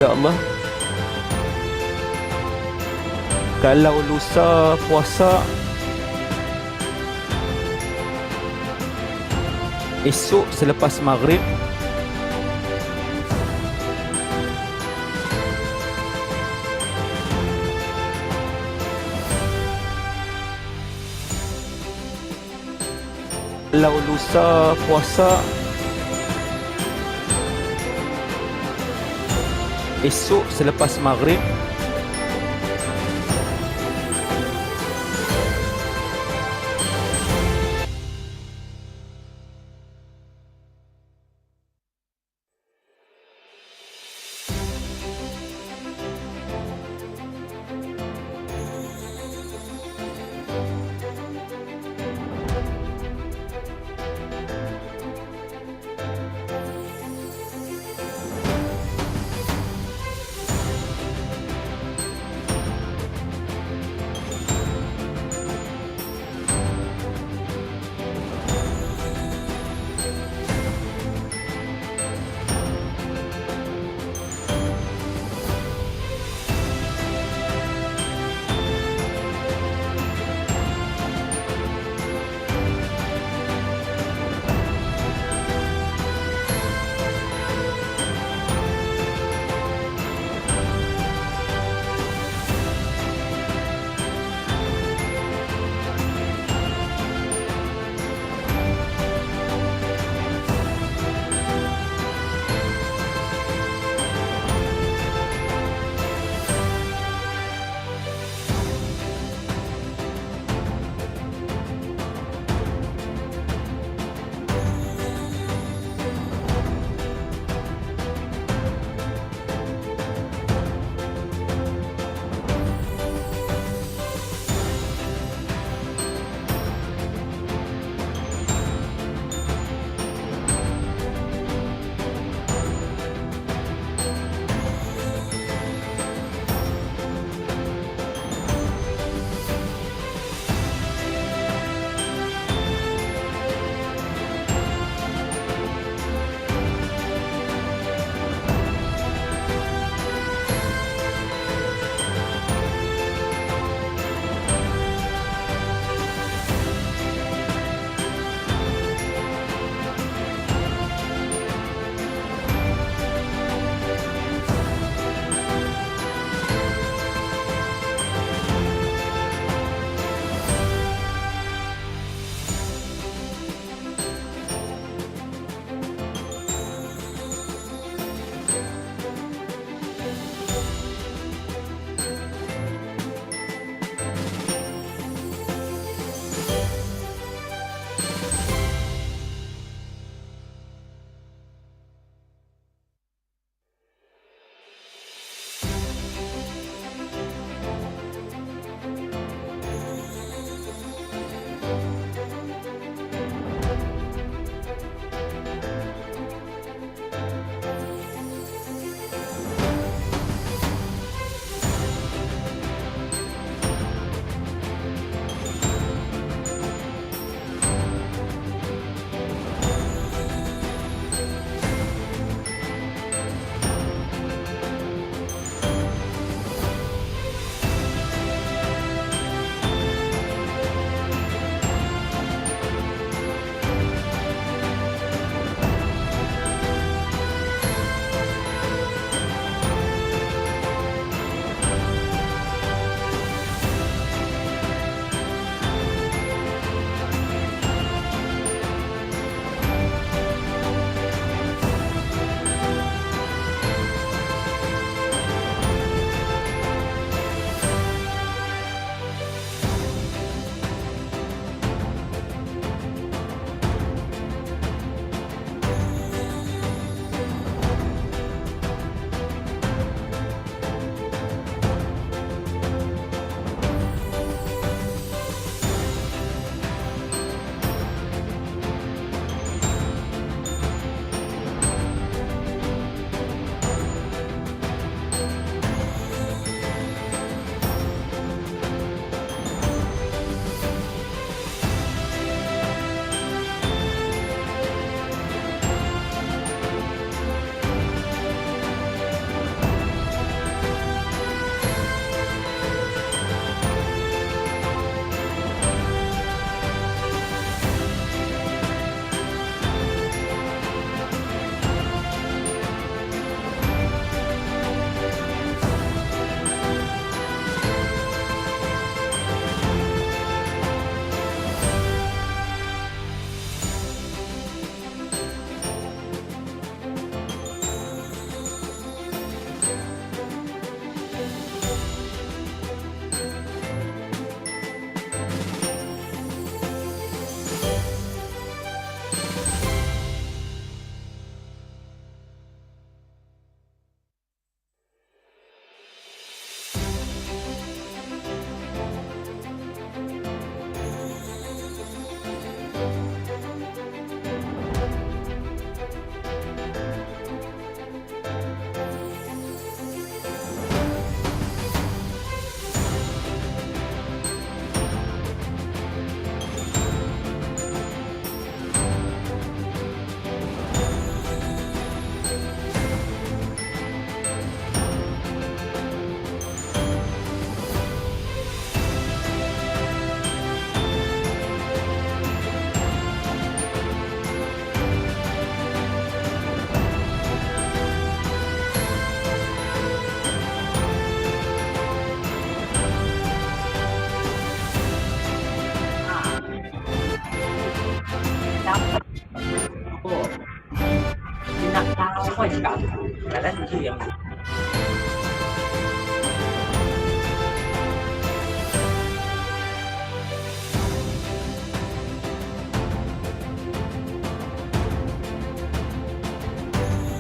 Ya Allah, kalau lusa puasa, esok selepas maghrib, kalau lusa puasa, esok selepas maghrib,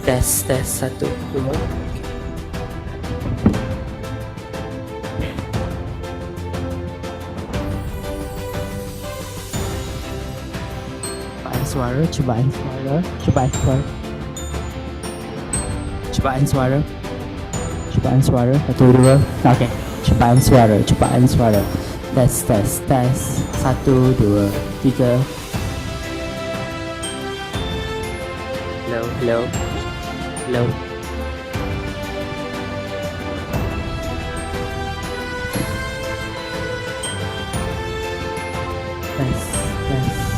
Tes satu dua. Cubaan suara. Satu dua. Okey. Cubaan suara. Tes. Satu dua tiga. Hello. Tes.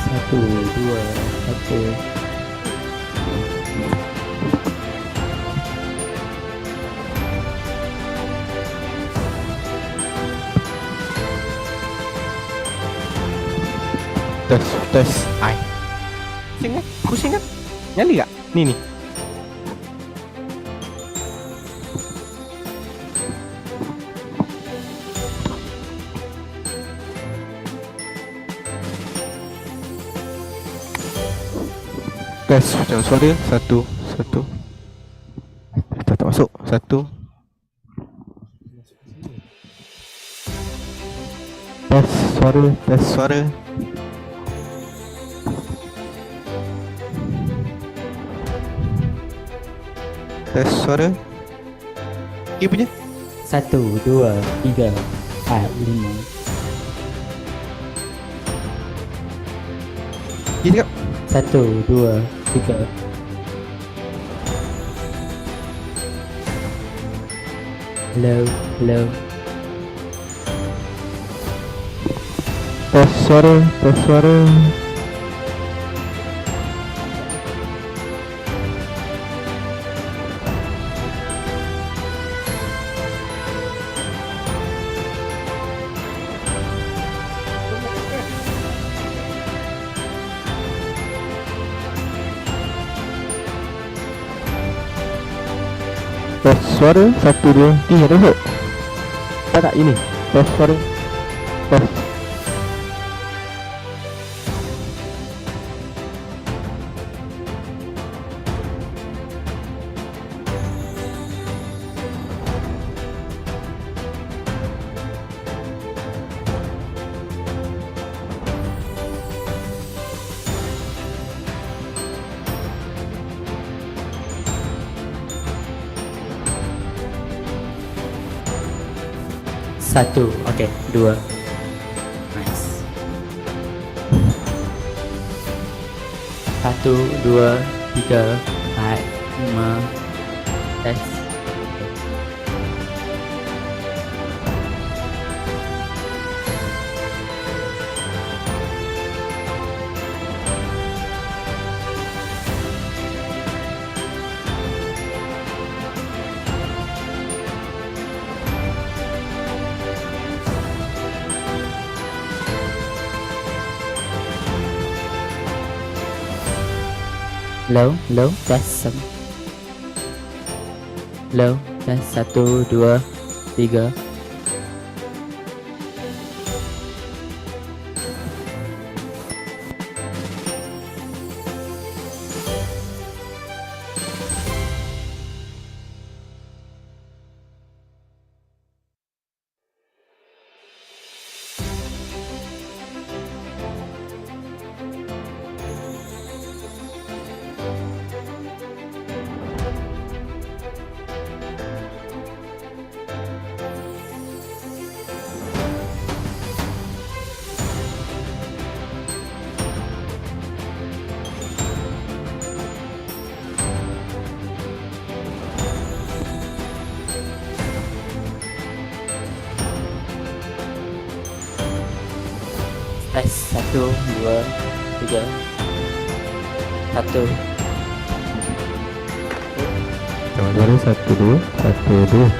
Satu dua satu. Tes. Ai. Pusing kan? Nyali tak? Ni. Tes macam suara. Satu. Tak masuk. Satu. Tes suara. Tes suara. Dia punya. 1, 2, 3, 4, 5. Dia cakap 1, 2, 3. Hello. tes suara. Tes suara. 1, 2, 3. Dah masuk? Tak ini. Tes suara. Tes. Satu. Okey, 2. Nice. 1, 2, 3, 4, 5. Tes. Hello, tes. Hello, tes 1, 2, 3. Tes 1, 2, 3. 1. Jangan suara. 1, 2. 1, 2.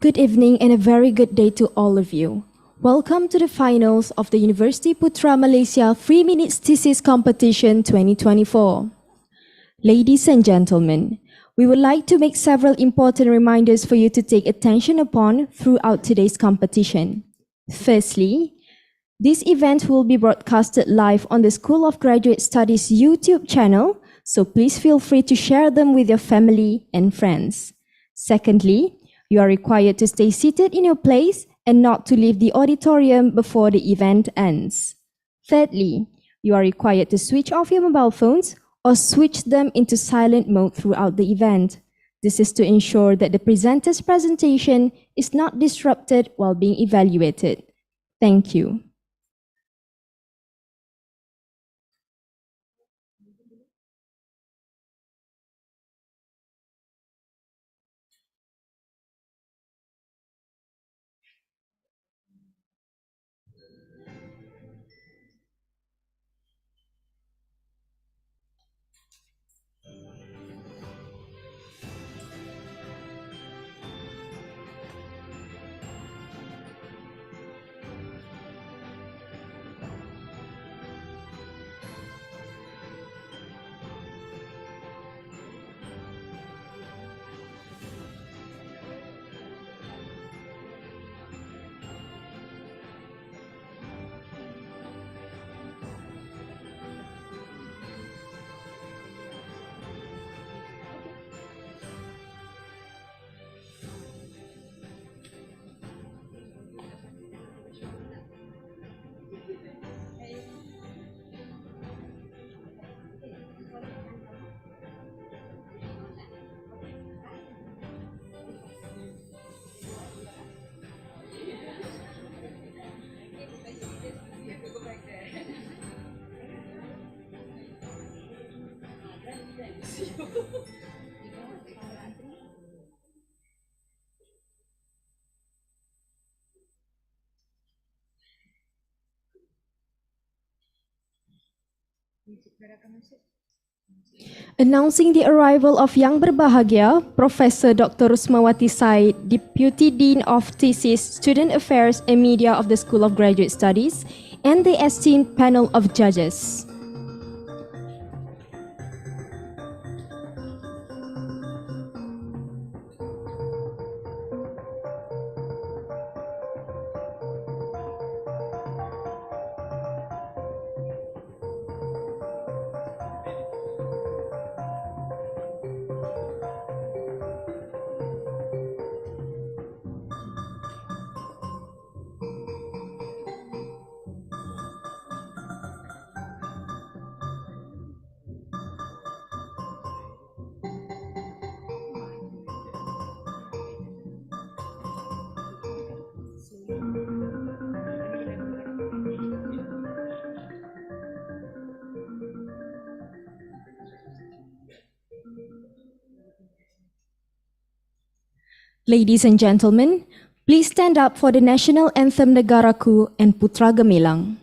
Good evening and a very good day to all of you. Welcome to the finals of the University Putra Malaysia 3 Minutes Thesis Competition 2024. Ladies and gentlemen, we would like to make several important reminders for you to take attention upon throughout today's competition. Firstly, this event will be broadcasted live on the School of Graduate Studies YouTube channel, so please feel free to share them with your family and friends. Secondly, you are required to stay seated in your place and not to leave the auditorium before the event ends. Thirdly, you are required to switch off your mobile phones or switch them into silent mode throughout the event. This is to ensure that the presenter's presentation is not disrupted while being evaluated. Thank you. Announcing the arrival of Yang Berbahagia, Professor Dr. Rusmawati Said, Deputy Dean of Thesis, Student Affairs and Media of the School of Graduate Studies, and the esteemed panel of judges. Ladies and gentlemen, please stand up for the National Anthem Negaraku and Putra Gemilang.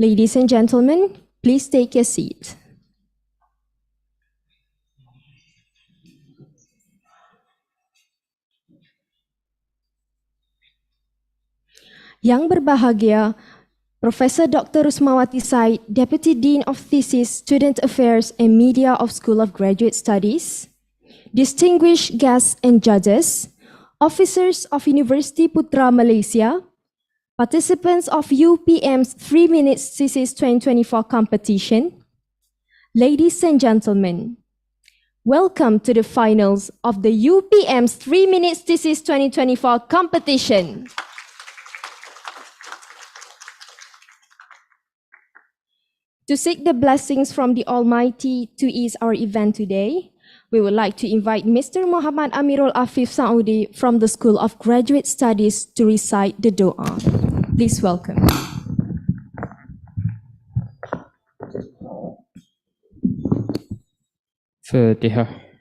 Ladies and gentlemen, please take your seat. Yang berbahagia, Profesor Dr. Rusmawati Said, Deputy Dean of Thesis, Student Affairs and Media of School of Graduate Studies, distinguished guests and judges, officers of University Putra Malaysia, participants of UPM's 3 Minutes Thesis 2024 competition, ladies and gentlemen, welcome to the finals of the UPM's 3 Minutes Thesis 2024 competition. To seek the blessings from the Almighty to ease our event today, we would like to invite Mr. Muhammad Amirul Afif Saudi from the School of Graduate Studies to recite the Dua. Please welcome. Fatihah.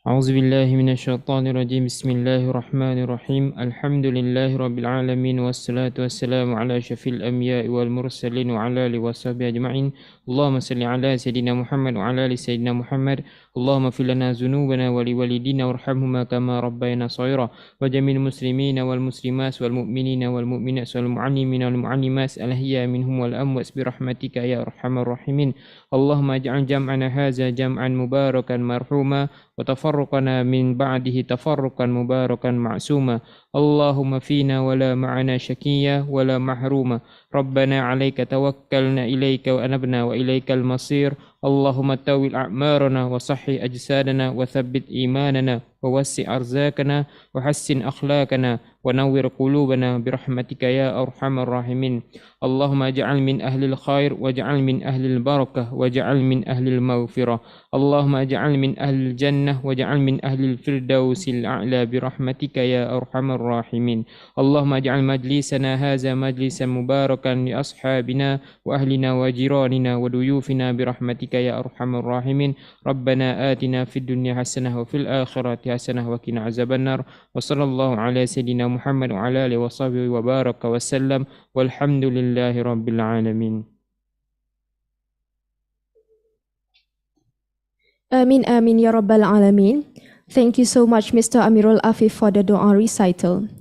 أعوذ بالله من الشيطان الرجيم بسم الله الرحمن الرحيم الحمد لله رب العالمين والصلاة والسلام على أشرف الأنبياء والمرسلين وعلى آله وصحبه أجمعين اللهم صل على سيدنا محمد وعلى آل سيدنا محمد اللهم اغفر لنا ذنوبنا ولوالدينا وارحمهما كما ربينا صغيرا وجميع المسلمين والمسلمات والمؤمنين والمؤمنات والمعلمين والمعلمات الأحياء منهم والأموات برحمتك يا أرحم الراحمين اللهم اجعل جمعنا هذا جمعا مباركا مرحوما وتفرقنا من بعده تفرقا مباركا معصوما اللهم فينا ولا معنا شكيا ولا محروما ربنا عليك توكلنا إليك وأنبنا وإليك المصير اللهم طول أعمارنا وصحي أجسادنا وثبت إيماننا ووسع أرزاقنا وحسن أخلاقنا ونور قلوبنا برحمتك يا أرحم الراحمين اللهم اجعل من أهل الخير واجعل من أهل البركة واجعل من أهل المغفرة اللهم اجعل من أهل الجنة واجعل من أهل الفردوس الأعلى برحمتك يا أرحم الراحمين اللهم اجعل مجلسنا هذا مجلسا مباركا لأصحابنا وأهلنا وجيراننا وضيوفنا برحمتك يا أرحم الراحمين ربنا آتنا في الدنيا حسنة وفي الآخرة حسنة وقنا عذاب النار وصلى الله على سيدنا محمد وعلى آله وصحبه وبارك وسلم والحمد لله رب العالمين. Amin amin ya rabbal alamin. Thank you so much Mr. Amirul Afif for the Dua recital.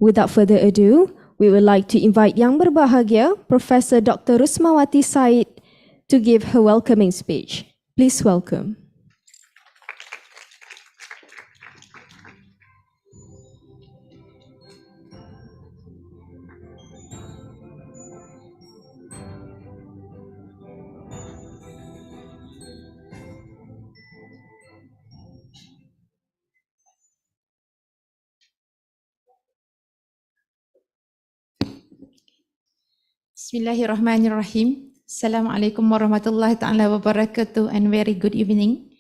Without further ado, we would like to invite Yang Berbahagia, Professor Dr. Rusmawati Said, to give her welcoming speech. Please welcome. Bismillahirrahmanirrahim. Assalamualaikum warahmatullahi ta'ala wabarakatuh and very good evening.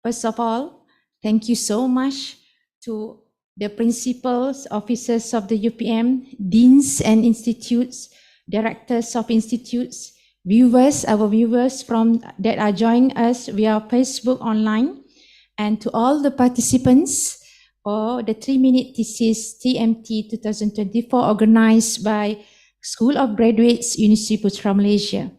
First of all, thank you so much to the principals, officers of the UPM, deans and institutes, directors of institutes, viewers, our viewers from that are joining us via Facebook online, and to all the participants for the 3-minute thesis TMT 2024 organized by School of Graduates, University Putra Malaysia.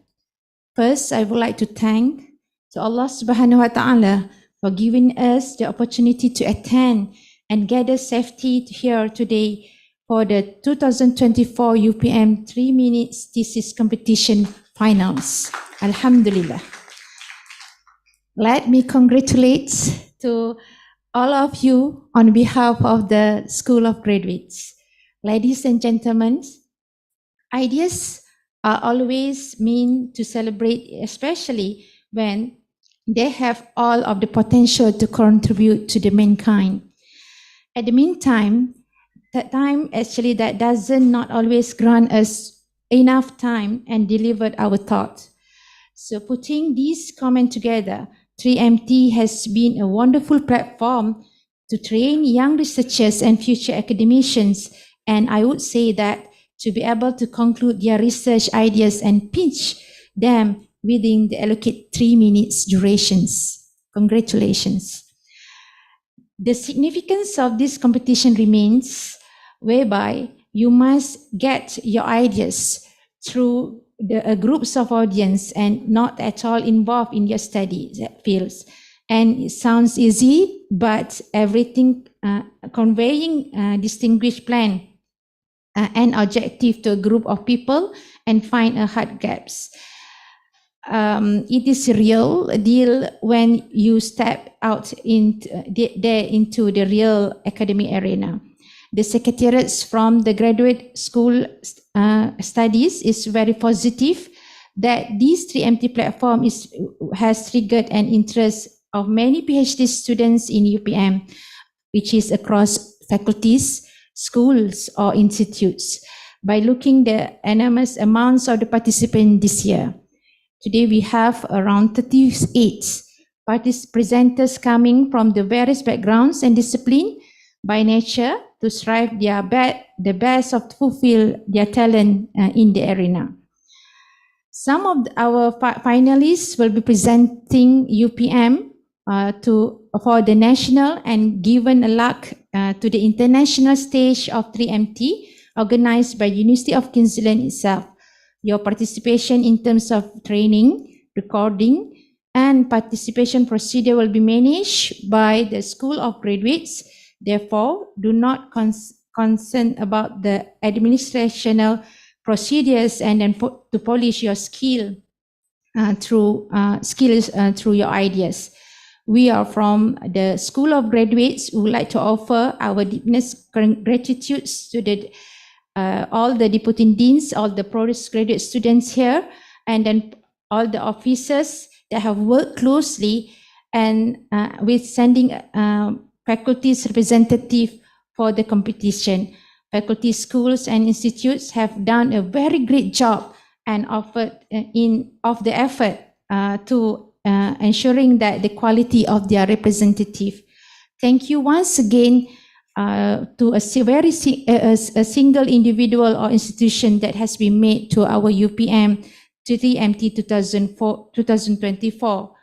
First, I would like to thank to Allah Subhanahu Wa Taala for giving us the opportunity to attend and gather safety here today for the 2024 UPM 3 minutes thesis competition finals. Alhamdulillah. Let me congratulate to all of you on behalf of the School of Graduates. Ladies and gentlemen, ideas are always meant to celebrate, especially when they have all of the potential to contribute to the mankind. At the meantime, that time actually that doesn't not always grant us enough time and deliver our thoughts. So putting these comments together, 3MT has been a wonderful platform to train young researchers and future academicians, and I would say that to be able to conclude their research ideas and pitch them within the allocated 3 minutes durations. Congratulations. The significance of this competition remains, whereby you must get your ideas through the groups of audience and not at all involved in your study fields. And it sounds easy, but everything conveying distinguished plan and objective to a group of people and find a hard gaps. It is a real deal when you step out into the real academic arena. The secretariats from the graduate school studies is very positive that this 3MT platform has triggered an interest of many PhD students in UPM, which is across faculties, schools or institutes. By looking the enormous amounts of the participants this year. Today we have around 38 presenters coming from the various backgrounds and discipline by nature to strive the best of to fulfill their talent in the arena. Some of our finalists will be presenting UPM for the national and given a luck to the international stage of 3MT organized by University of Queensland itself. Your participation in terms of training, recording, and participation procedure will be managed by the School of Graduates. Therefore, do not concern about the administrational procedures and then to polish your skill through your ideas. We are from the School of Graduates who would like to offer our deepest gratitude to all the deputy deans, all the postgraduate students here, and then all the officers that have worked closely and with sending faculty's representative for the competition. Faculty, schools, and institutes have done a very great job and offered of the effort to ensuring that the quality of their representative. Thank you once again to a single individual or institution that has been made to our UPM 3MT 2024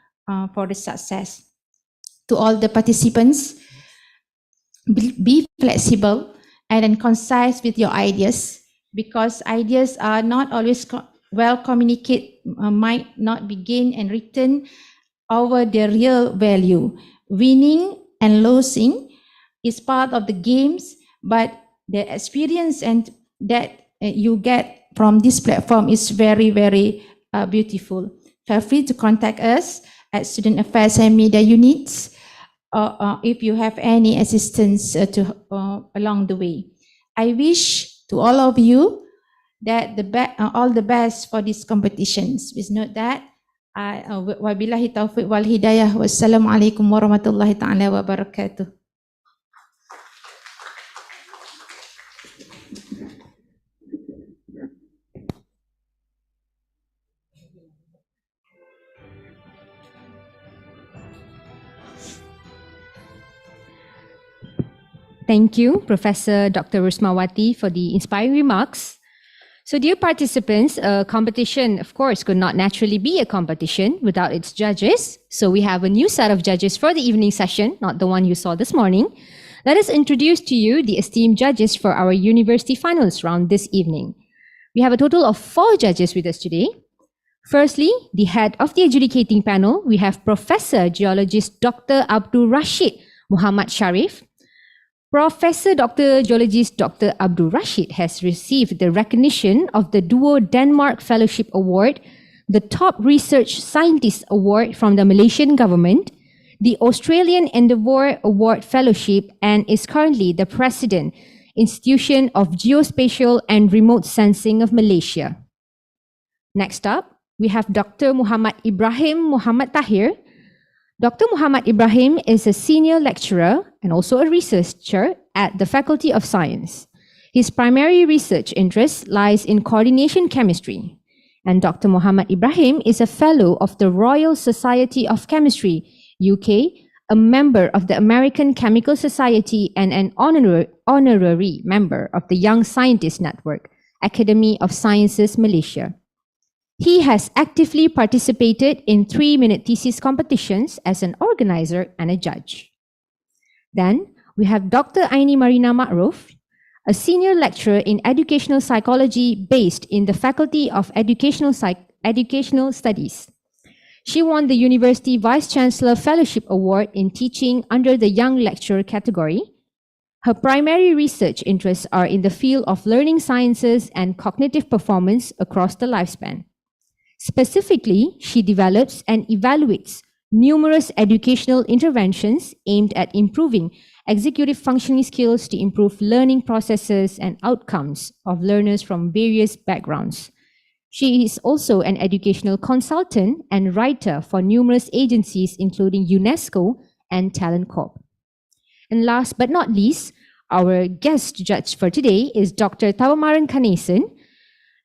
for the success. To all the participants, be flexible and then concise with your ideas, because ideas are not always well communicated, might not be gained and written over the real value. Winning and losing is part of the games, but the experience and that you get from this platform is very, very beautiful. Feel free to contact us at Student Affairs and Media Units if you have any assistance along the way. I wish to all of you that all the best for these competitions. Please note that. Wabillahi taufiq wal hidayah. Wassalamualaikum warahmatullahi ta'ala wabarakatuh. Thank you, Professor Dr. Rusmawati, for the inspiring remarks. So dear participants, a competition, of course, could not naturally be a competition without its judges. So we have a new set of judges for the evening session, not the one you saw this morning. Let us introduce to you the esteemed judges for our university finals round this evening. We have a total of 4 judges with us today. Firstly, the head of the adjudicating panel, we have Professor Geologist Dr. Abdul Rashid Muhammad Sharif. Professor Dr. Geologist Dr. Abdul Rashid has received the recognition of the Duo Denmark Fellowship Award, the Top Research Scientist Award from the Malaysian government, the Australian Endeavour Award Fellowship, and is currently the President, Institution of Geospatial and Remote Sensing of Malaysia. Next up, we have Dr. Muhammad Ibrahim Muhammad Tahir. Dr. Muhammad Ibrahim is a senior lecturer and also a researcher at the Faculty of Science. His primary research interest lies in coordination chemistry. And Dr. Muhammad Ibrahim is a fellow of the Royal Society of Chemistry, UK, a member of the American Chemical Society, and an honorary member of the Young Scientist Network, Academy of Sciences, Malaysia. He has actively participated in 3-minute thesis competitions as an organizer and a judge. Then we have Dr. Aini Marina Ma'ruf, a senior lecturer in educational psychology based in the Faculty of Educational Studies. She won the University Vice Chancellor Fellowship Award in teaching under the Young Lecturer category. Her primary research interests are in the field of learning sciences and cognitive performance across the lifespan. Specifically, she develops and evaluates numerous educational interventions aimed at improving executive functioning skills to improve learning processes and outcomes of learners from various backgrounds. She is also an educational consultant and writer for numerous agencies, including UNESCO and Talent Corp. And last but not least, our guest judge for today is Dr. Tawamaran Kanesan.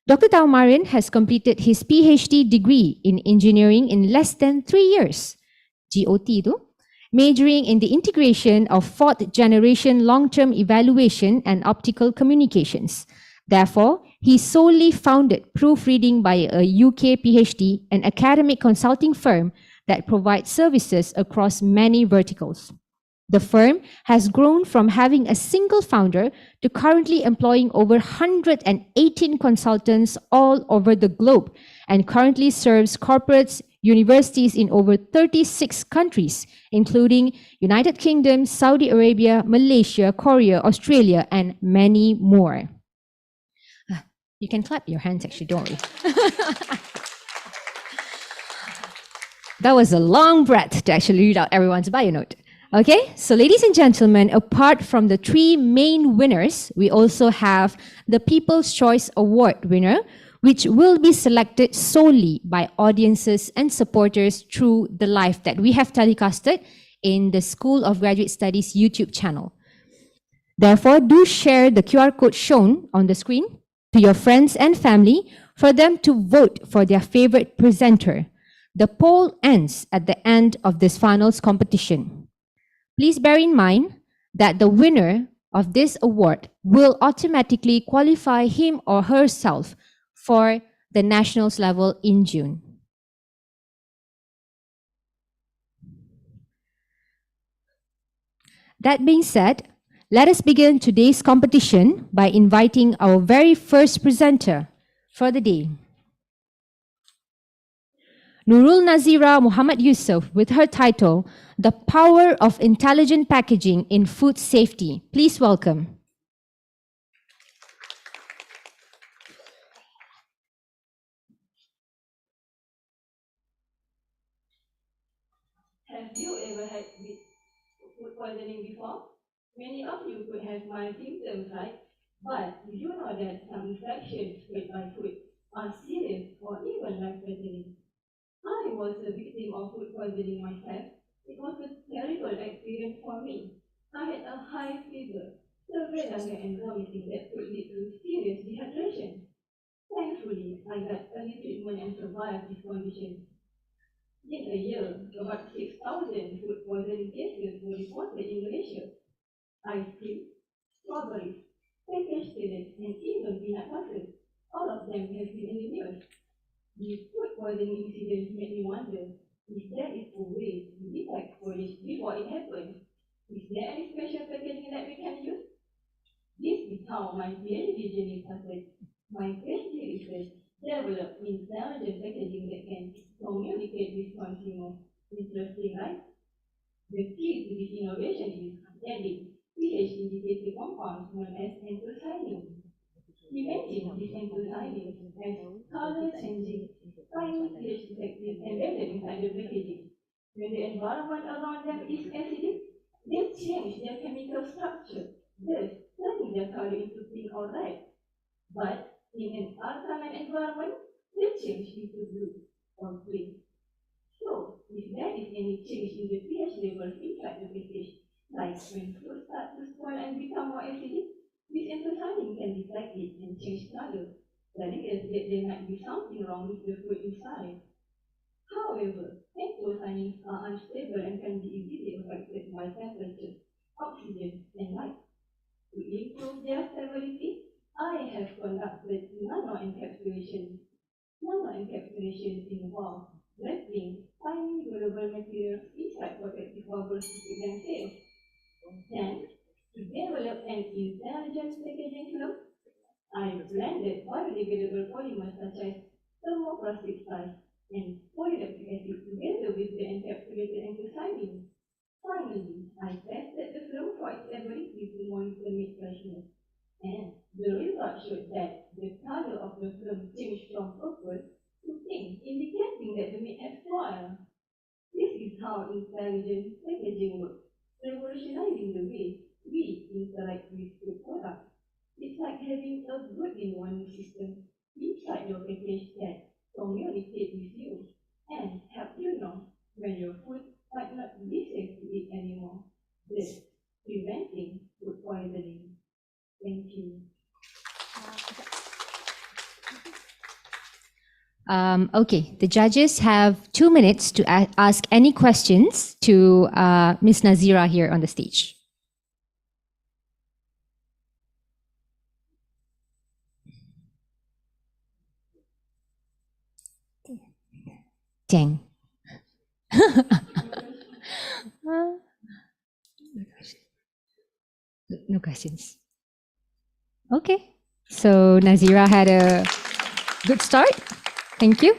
Dr. Tawamaran has completed his PhD degree in engineering in less than 3 years, GOT tu, majoring in the integration of 4th generation long-term evaluation and optical communications. Therefore, he solely founded Proofreading by a UK PhD, an academic consulting firm that provides services across many verticals. The firm has grown from having a single founder to currently employing over 118 consultants all over the globe and currently serves corporates, universities in over 36 countries, including United Kingdom, Saudi Arabia, Malaysia, Korea, Australia, and many more. You can clap your hands, actually, don't worry. That was a long breath to actually read out everyone's bio note. Okay, so ladies and gentlemen, apart from the 3 main winners, we also have the People's Choice Award winner, which will be selected solely by audiences and supporters through the live that we have telecasted in the School of Graduate Studies YouTube channel. Therefore, do share the QR code shown on the screen to your friends and family for them to vote for their favorite presenter. The poll ends at the end of this finals competition. Please bear in mind that the winner of this award will automatically qualify him or herself for the nationals level in June. That being said, let us begin today's competition by inviting our very first presenter for the day. Nurul Nazira Muhammad Yusuf with her title, The Power of Intelligent Packaging in Food Safety. Please welcome. Have you ever had food poisoning before? Many of you could have mild symptoms, right? But did you know that some infections made by food are serious or even life-threatening? I was a victim of food poisoning myself. It was a terrible experience for me. I had a high fever, severe diarrhea and vomiting that could lead to serious dehydration. Thankfully, I got early treatment and survived this condition. In a year, about 6,000 food poisoning cases were reported in Malaysia. Ice cream, strawberries, packaged peanuts, and even peanut butter. All of them have been in the news. These food poisoning incidents made me wonder if there is a way to detect spoilage before it happens. Is there any special packaging that we can use? This is how my PhD journey started. My question is that develop intelligent packaging that can communicate with consumers. Interesting, right? The key to this innovation is adding pH indicator compounds known as anthocyanins. Imagine this anthocyanins as color changing, tiny pH detectors embedded inside the packaging. When the environment around them is acidic, they change their chemical structure, thus turning their color into pink or red. But in an alkaline environment, they change into blue or green. So, if there is any change in the pH levels inside the package, like when fruit starts to spoil and become more acidic, this anthocyanin can detect it and change color, telling us that there might be something wrong with the food inside. However, anthocyanins are unstable and can be easily affected by temperature, oxygen, and light. To improve their stability, I have conducted nano-encapsulation. Nano-encapsulation involves wrapping tiny durable materials inside protective bubbles to keep them safe. Then, to develop an intelligent packaging film, I blended biodegradable polymers such as thermoplastic styles and polylactic acid together with the encapsulated anthocyanin. Finally, I tested the film for its ability to monitor meat freshness, and the result showed that the color of the film changed from purple to pink, indicating that the meat had spoiled. This is how intelligent packaging works, revolutionizing the way we interact with food products. It's like having a good-in-one system inside your package that communicate with you and help you know when your food might not be safe to eat anymore, thus preventing food poisoning. Thank you. Okay, the judges have 2 minutes to ask any questions to Ms. Nazira here on the stage. Dang. No questions. Okay, so Nazira had a good start. Thank you.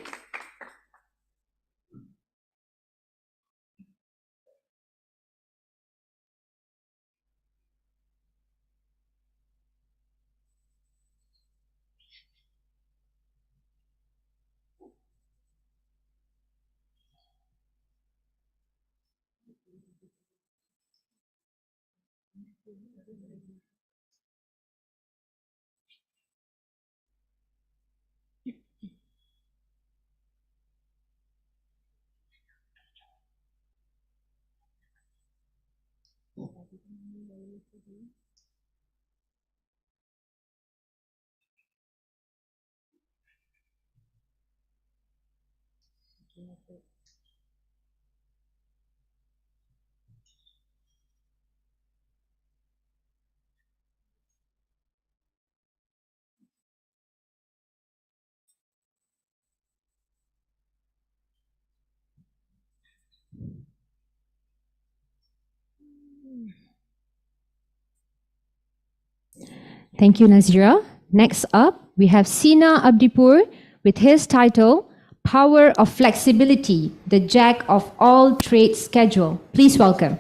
Thank you, Nazira. Next up, we have Sina Abdipur with his title, Power of Flexibility, the Jack of All Trades Schedule. Please welcome.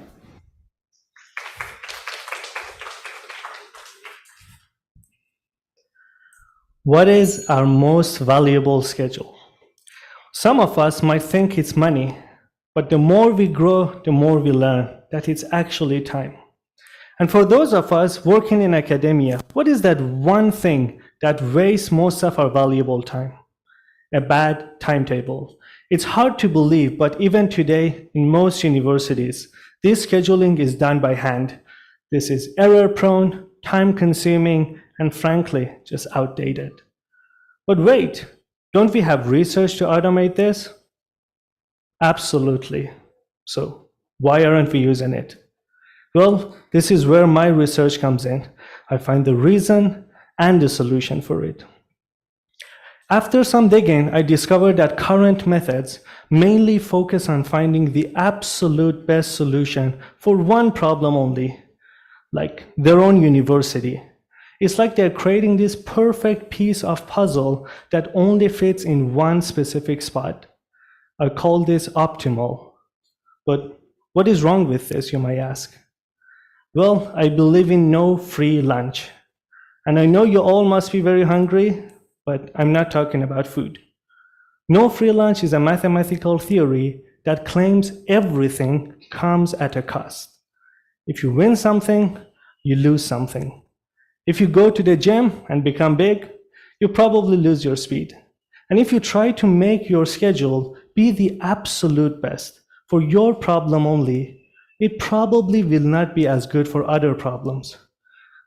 What is our most valuable schedule? Some of us might think it's money, but the more we grow, the more we learn that it's actually time. And for those of us working in academia, what is that one thing that wastes most of our valuable time? A bad timetable. It's hard to believe, but even today, in most universities, this scheduling is done by hand. This is error-prone, time-consuming, and frankly, just outdated. But wait, don't we have research to automate this? Absolutely. So why aren't we using it? Well, this is where my research comes in. I find the reason and the solution for it. After some digging, I discovered that current methods mainly focus on finding the absolute best solution for one problem only, like their own university. It's like they're creating this perfect piece of puzzle that only fits in one specific spot. I call this optimal. But what is wrong with this, you might ask? Well, I believe in no free lunch. And I know you all must be very hungry, but I'm not talking about food. No free lunch is a mathematical theory that claims everything comes at a cost. If you win something, you lose something. If you go to the gym and become big, you probably lose your speed. And if you try to make your schedule be the absolute best for your problem only, it probably will not be as good for other problems.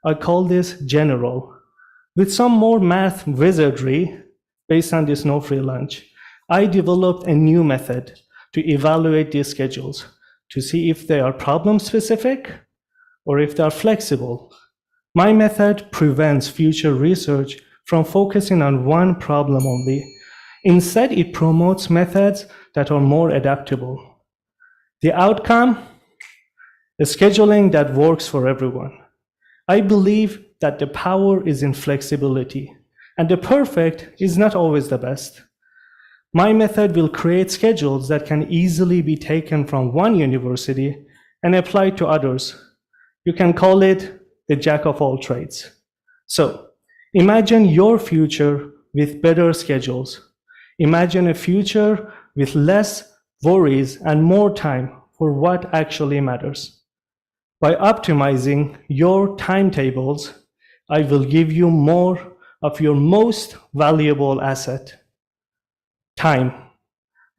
I call this general. With some more math wizardry based on this no free lunch, I developed a new method to evaluate these schedules to see if they are problem specific or if they are flexible. My method prevents future research from focusing on one problem only. Instead, it promotes methods that are more adaptable. The outcome is scheduling that works for everyone. I believe that the power is in flexibility, and the perfect is not always the best. My method will create schedules that can easily be taken from one university and applied to others. You can call it the jack of all trades. So, imagine your future with better schedules. Imagine a future with less worries and more time for what actually matters. By optimizing your timetables, I will give you more of your most valuable asset, time.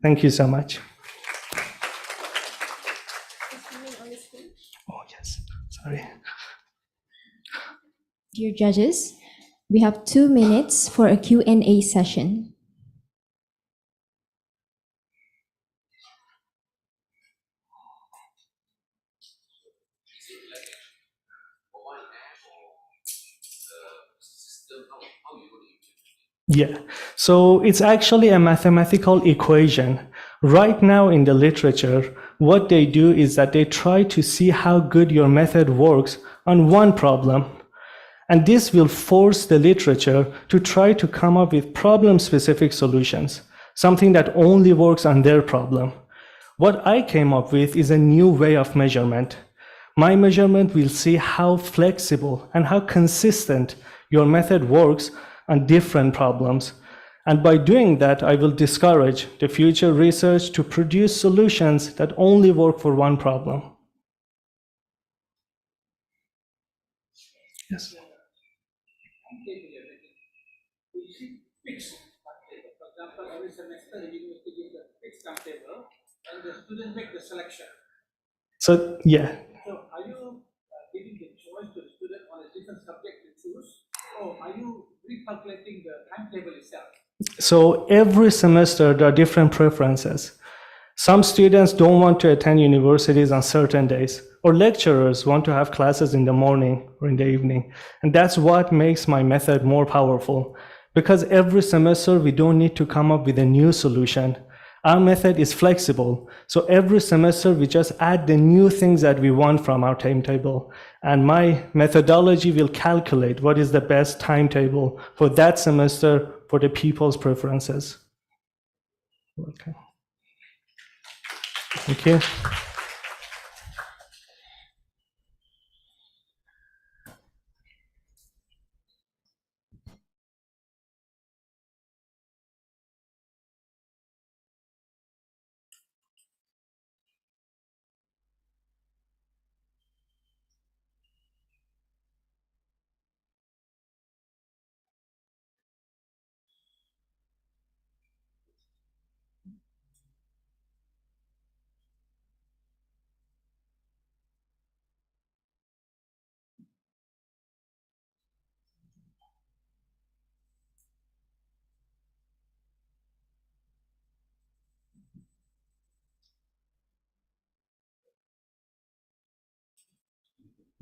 Thank you so much. Oh, yes, sorry. Dear judges, we have 2 minutes for a Q&A session. Yeah, so it's actually a mathematical equation. Right now in the literature, what they do is that they try to see how good your method works on one problem. And this will force the literature to try to come up with problem-specific solutions, something that only works on their problem. What I came up with is a new way of measurement. My measurement will see how flexible and how consistent your method works on different problems. And by doing that, I will discourage the future research to produce solutions that only work for one problem. Yes. For example, every semester the university gives a fixed timetable and the students make the selection. So, yeah. So are you giving the choice to the student on a different subject to choose, or are you recalculating the timetable itself? So every semester there are different preferences. Some students don't want to attend universities on certain days, or lecturers want to have classes in the morning or in the evening. And that's what makes my method more powerful. Because every semester we don't need to come up with a new solution. Our method is flexible. So every semester we just add the new things that we want from our timetable. And my methodology will calculate what is the best timetable for that semester for the people's preferences. Okay. Thank you.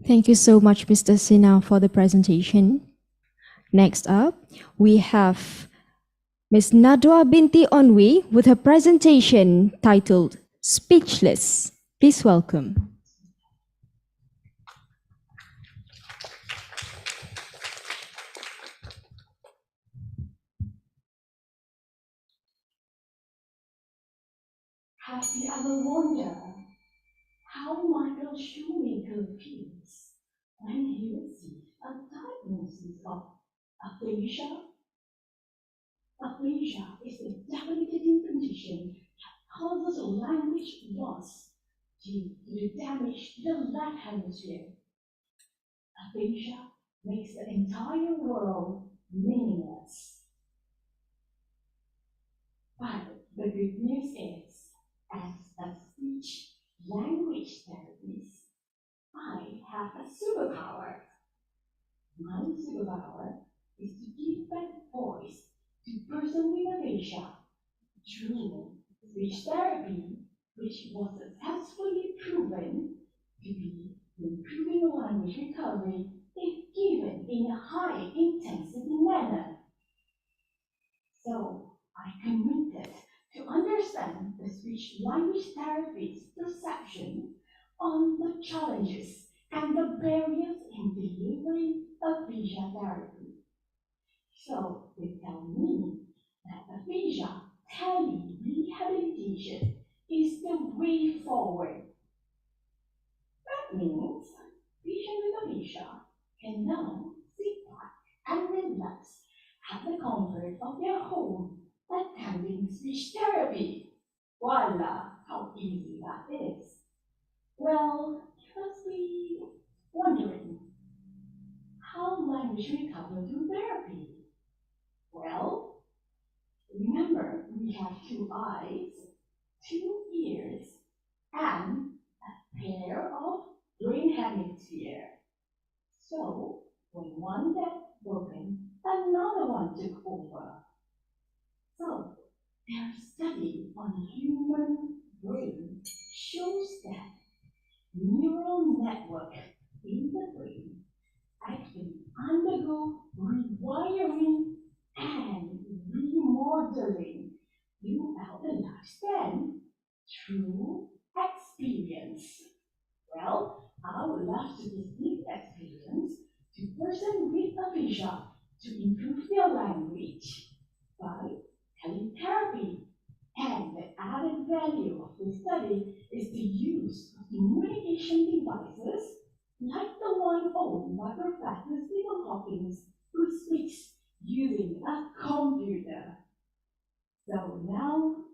Thank you so much, Mr. Sinha, for the presentation. Next up, we have Ms. Nadwa Binti Onwi with her presentation titled Speechless. Please welcome. wonder how Michael Shoemaker feels when he receives a diagnosis of aphasia. Aphasia is a debilitating condition that causes language loss due to the damage to the left hemisphere. Aphasia makes the entire world meaningless. But the good news is, as a speech language therapist, I have a superpower. My superpower is to give back voice to person with aphasia through speech therapy, which was successfully proven to be improving language recovery if given in a high intensity manner. So I committed to understand the speech language therapist's perception on the challenges and the barriers in delivering aphasia therapy. So they tell me that aphasia telerehabilitation is the way forward. That means patients with aphasia can now sit back and relax at the comfort of their home attending speech therapy. Voila, how easy that is. Well, you must be wondering, how language recover through therapy? Well, remember, we have 2 eyes, 2 ears, and a pair of brain hemisphere. So, when one gets broken, another one took over. So, their study on human brain shows that neural network in the brain actually undergo rewiring and remodeling throughout the lifespan through experience. Well, I would love to give this experience to persons with aphasia to improve their language by teletherapy. And the added value of this study is the use of communication devices like the one owned by Professor Stephen Hawking, who speaks using a computer. So now,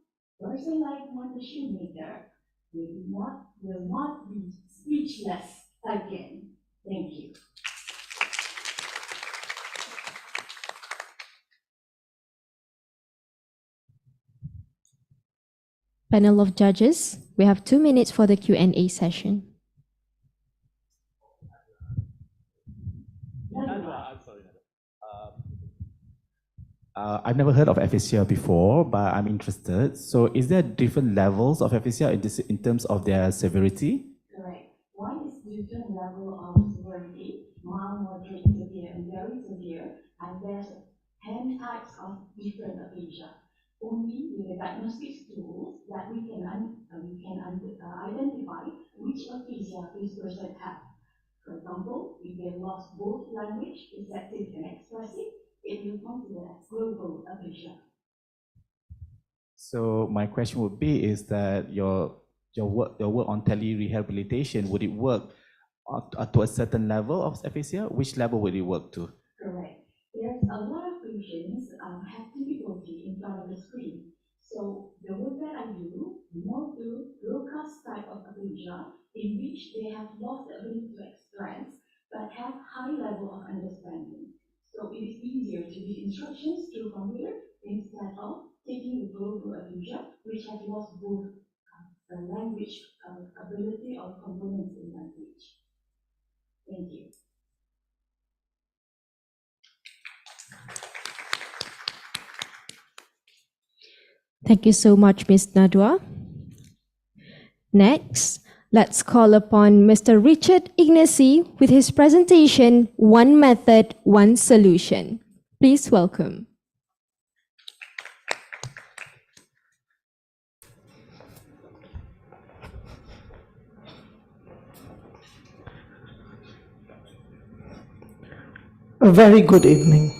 person like Michael Shoemaker will not be speechless again. Thank you. Panel of judges, we have 2 minutes for the Q&A session. I've never heard of aphasia before, but I'm interested. So is there different levels of aphasia in terms of their severity? Correct. One is different level of severity, mild, moderate, severe, and very severe, and there's 10 types of different aphasia. Only with the diagnostic tools that we can identify which aphasia this person has. For example, if they lost both language, receptive and expressive, it will consider as global aphasia. So my question would be is that your work on telerehabilitation, would it work to a certain level of aphasia? Which level would it work to? Correct. There's a lot of patients have difficulty in front of the screen. So the work that I do more to broadcast type of aphasia in which they have lost the ability to express but have high level of understanding. So it is easier to give instructions through computer instead of taking the global aphasia, which has lost both the language ability or components in language. Thank you. Thank you so much, Ms. Nadwa. Next, let's call upon Mr. Richard Ignacy with his presentation, One Method, One Solution. Please welcome. A very good evening.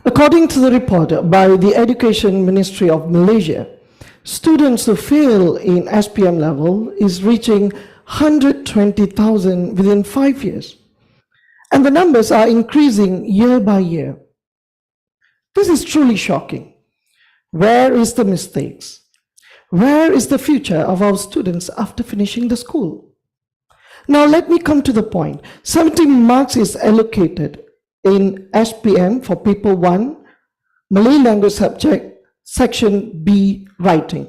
According to the report by the Education Ministry of Malaysia, Students who fail in SPM level is reaching 120,000 within 5 years. And the numbers are increasing year by year. This is truly shocking. Where is the mistakes? Where is the future of our students after finishing the school? Now let me come to the point. 70 marks is allocated in SPM for paper 1, Malay language subject, section B, writing.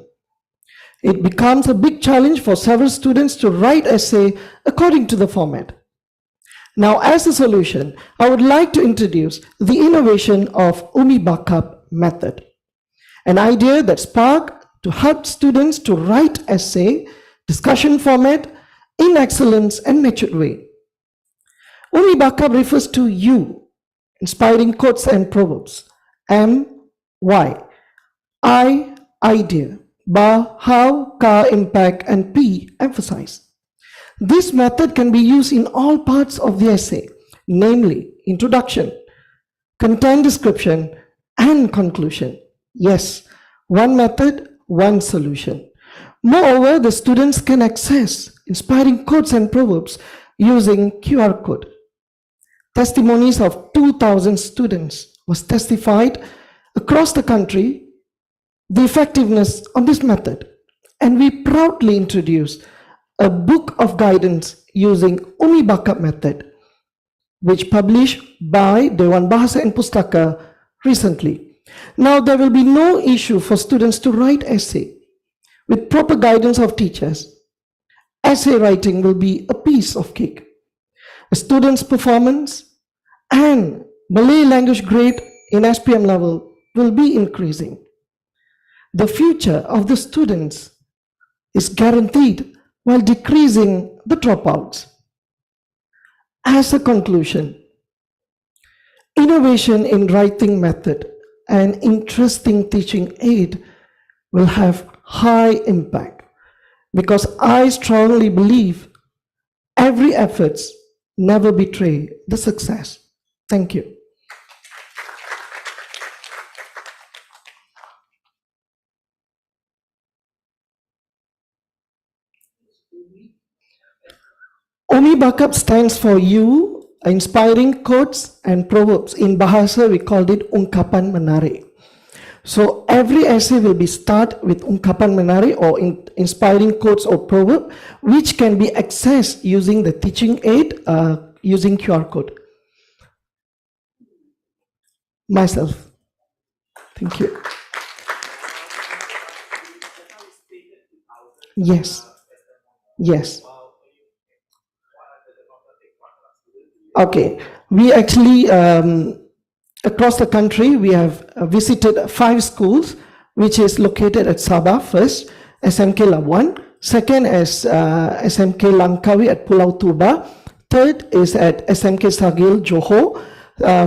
It becomes a big challenge for several students to write essay according to the format. Now, as a solution, I would like to introduce the innovation of Umi Bakap method, an idea that sparked to help students to write essay, discussion format, in excellence and matured way. Umi Bakap refers to U, inspiring quotes and proverbs, M, Y, I, idea, Ba, how, Ka, impact, and P, emphasize. This method can be used in all parts of the essay, namely introduction, content description, and conclusion. Yes, one method, one solution. Moreover, the students can access inspiring quotes and proverbs using QR code. Testimonies of 2,000 students was testified across the country the effectiveness of this method, and we proudly introduce a book of guidance using Umi Bakap method, which published by Dewan Bahasa and Pustaka recently. Now there will be no issue for students to write essay. With proper guidance of teachers, essay writing will be a piece of cake. A student's performance and Malay language grade in SPM level will be increasing. The future of the students is guaranteed while decreasing the dropouts. As a conclusion, innovation in writing method and interesting teaching aid will have high impact, because I strongly believe every efforts never betray the success. Thank you. Umi Bakap stands for you, inspiring quotes and proverbs. In Bahasa, we called it ungkapan menarik. So every essay will be start with ungkapan menarik or inspiring quotes or proverb, which can be accessed using the teaching aid, using QR code. Myself. Thank you. Yes. Yes. Okay, we actually, across the country, we have visited 5 schools, which is located at Sabah first, SMK Labuan, second is SMK Langkawi at Pulau Tuba, third is at SMK Sagil, Johor,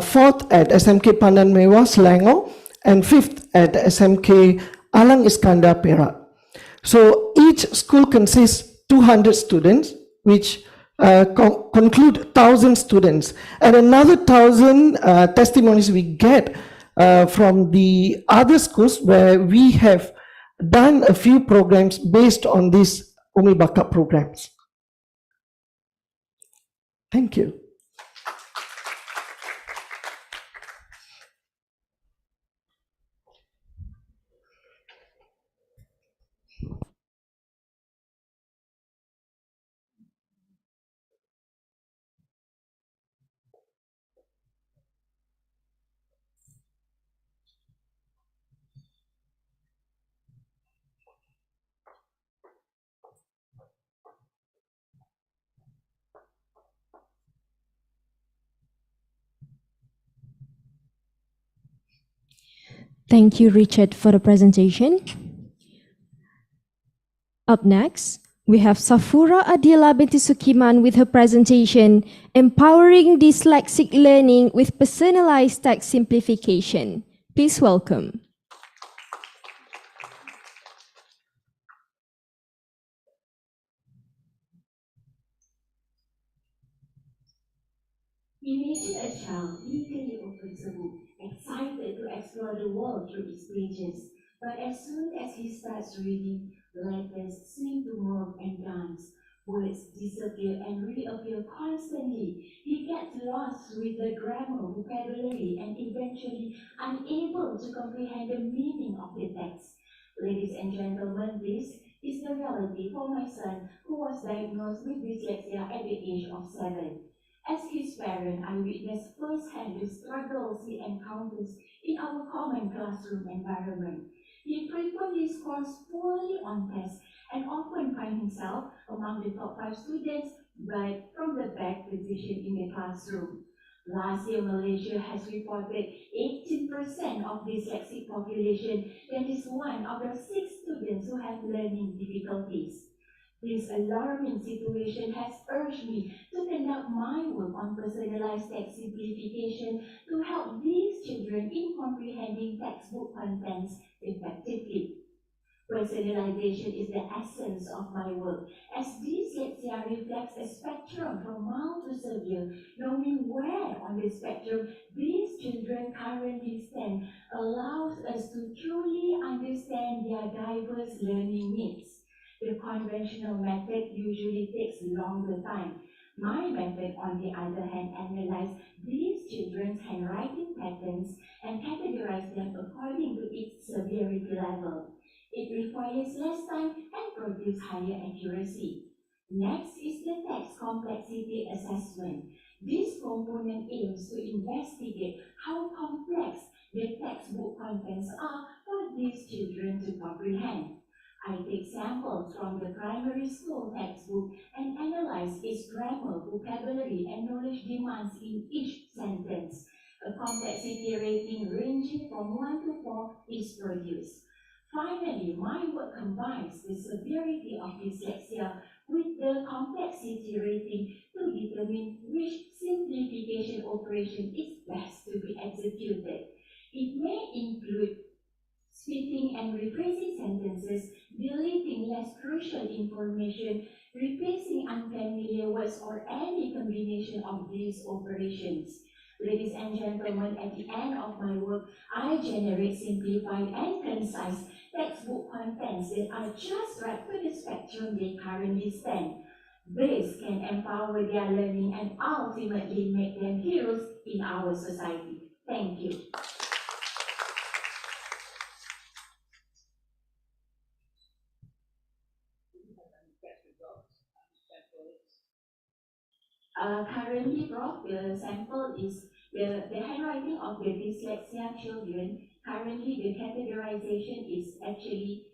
fourth at SMK Pandan Mewah, Selangor, and fifth at SMK Alang Iskandar, Perak. So each school consists 200 students, which conclude 1,000 students, and another 1,000 testimonies we get from the other schools where we have done a few programs based on these Umi Bakap programs. Thank you. Thank you, Richard, for the presentation. Up next, we have Safura Adila binti Sukiman with her presentation, Empowering Dyslexic Learning with Personalized Text Simplification. Please welcome. Imagine a child eagerly opens a book, excited to explore the world through its pages. But as soon as he starts reading, letters seem to move and dance. Words disappear and reappear constantly. He gets lost with the grammar, vocabulary, and eventually unable to comprehend the meaning of the text. Ladies and gentlemen, this is the reality for my son who was diagnosed with dyslexia at the age of 7. As his parent, I witnessed firsthand the struggles he encounters in our common classroom environment. He frequently scores poorly on tests and often finds himself among the top 5 students, but from the back position in the classroom. Last year, Malaysia has reported 18% of dyslexic population, that is one of the 6 students who have learning difficulties. This alarming situation has urged me to conduct my work on personalized text simplification to help these children in comprehending textbook contents effectively. Personalization is the essence of my work, as dyslexia reflects a spectrum from mild to severe. Knowing where on the spectrum these children currently stand allows us to truly understand their diverse learning needs. The conventional method usually takes longer time. My method, on the other hand, analyzes these children's handwriting patterns and categorize them according to its severity level. It requires less time and produces higher accuracy. Next is the text complexity assessment. This component aims to investigate how complex the textbook contents are for these children to comprehend. I take samples from the primary school textbook and analyze its grammar, vocabulary, and knowledge demands in each sentence. A complexity rating ranging from 1 to 4 is produced. Finally, my work combines the severity of dyslexia with the complexity rating to determine which simplification operation is best to be executed. It may include splitting and rephrasing sentences, deleting less crucial information, replacing unfamiliar words, or any combination of these operations. Ladies and gentlemen, at the end of my work, I generate simplified and concise textbook contents that are just right for the spectrum they currently stand. This can empower their learning and ultimately make them heroes in our society. Thank you. Currently, Prof, the sample is the handwriting of the dyslexia children. Currently, the categorization is actually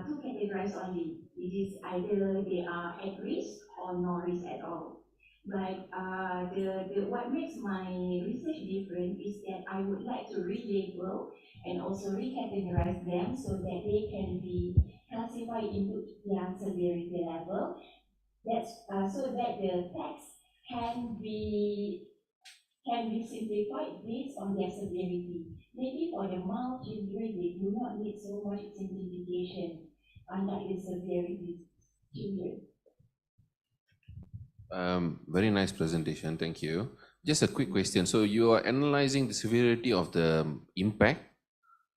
2 categories only. It is either they are at risk or no risk at all. But what makes my research different is that I would like to relabel and also recategorize them so that they can be classified into their severity level. That's so that the text can be simplified based on their severity. Maybe for the mild children, they do not need so much simplification, unlike the severity children. Very nice presentation, thank you. Just a quick question. So you are analyzing the severity of the impact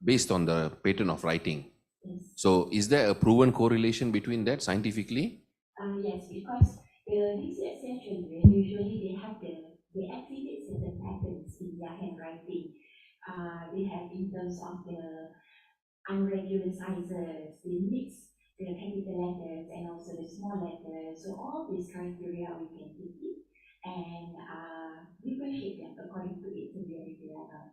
based on the pattern of writing. Yes. So is there a proven correlation between that scientifically? Yes, because the dyslexia children usually they exhibit certain patterns in their handwriting. They have in terms of the irregular sizes, they mix the capital letters and also the small letters. So all these criteria we can take it and differentiate them according to its severity level.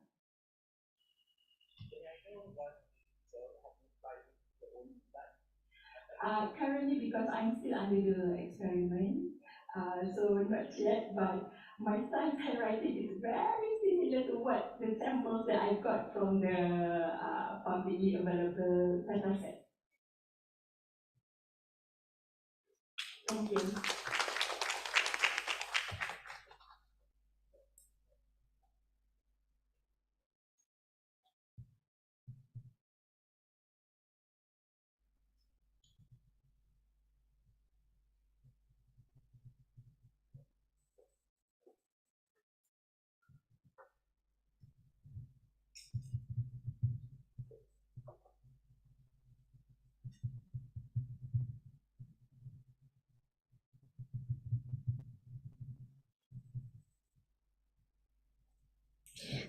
Currently, because I'm still under the experiment, so not yet, but my son's handwriting is very similar to what the samples that I got from the publicly available data set. Thank you.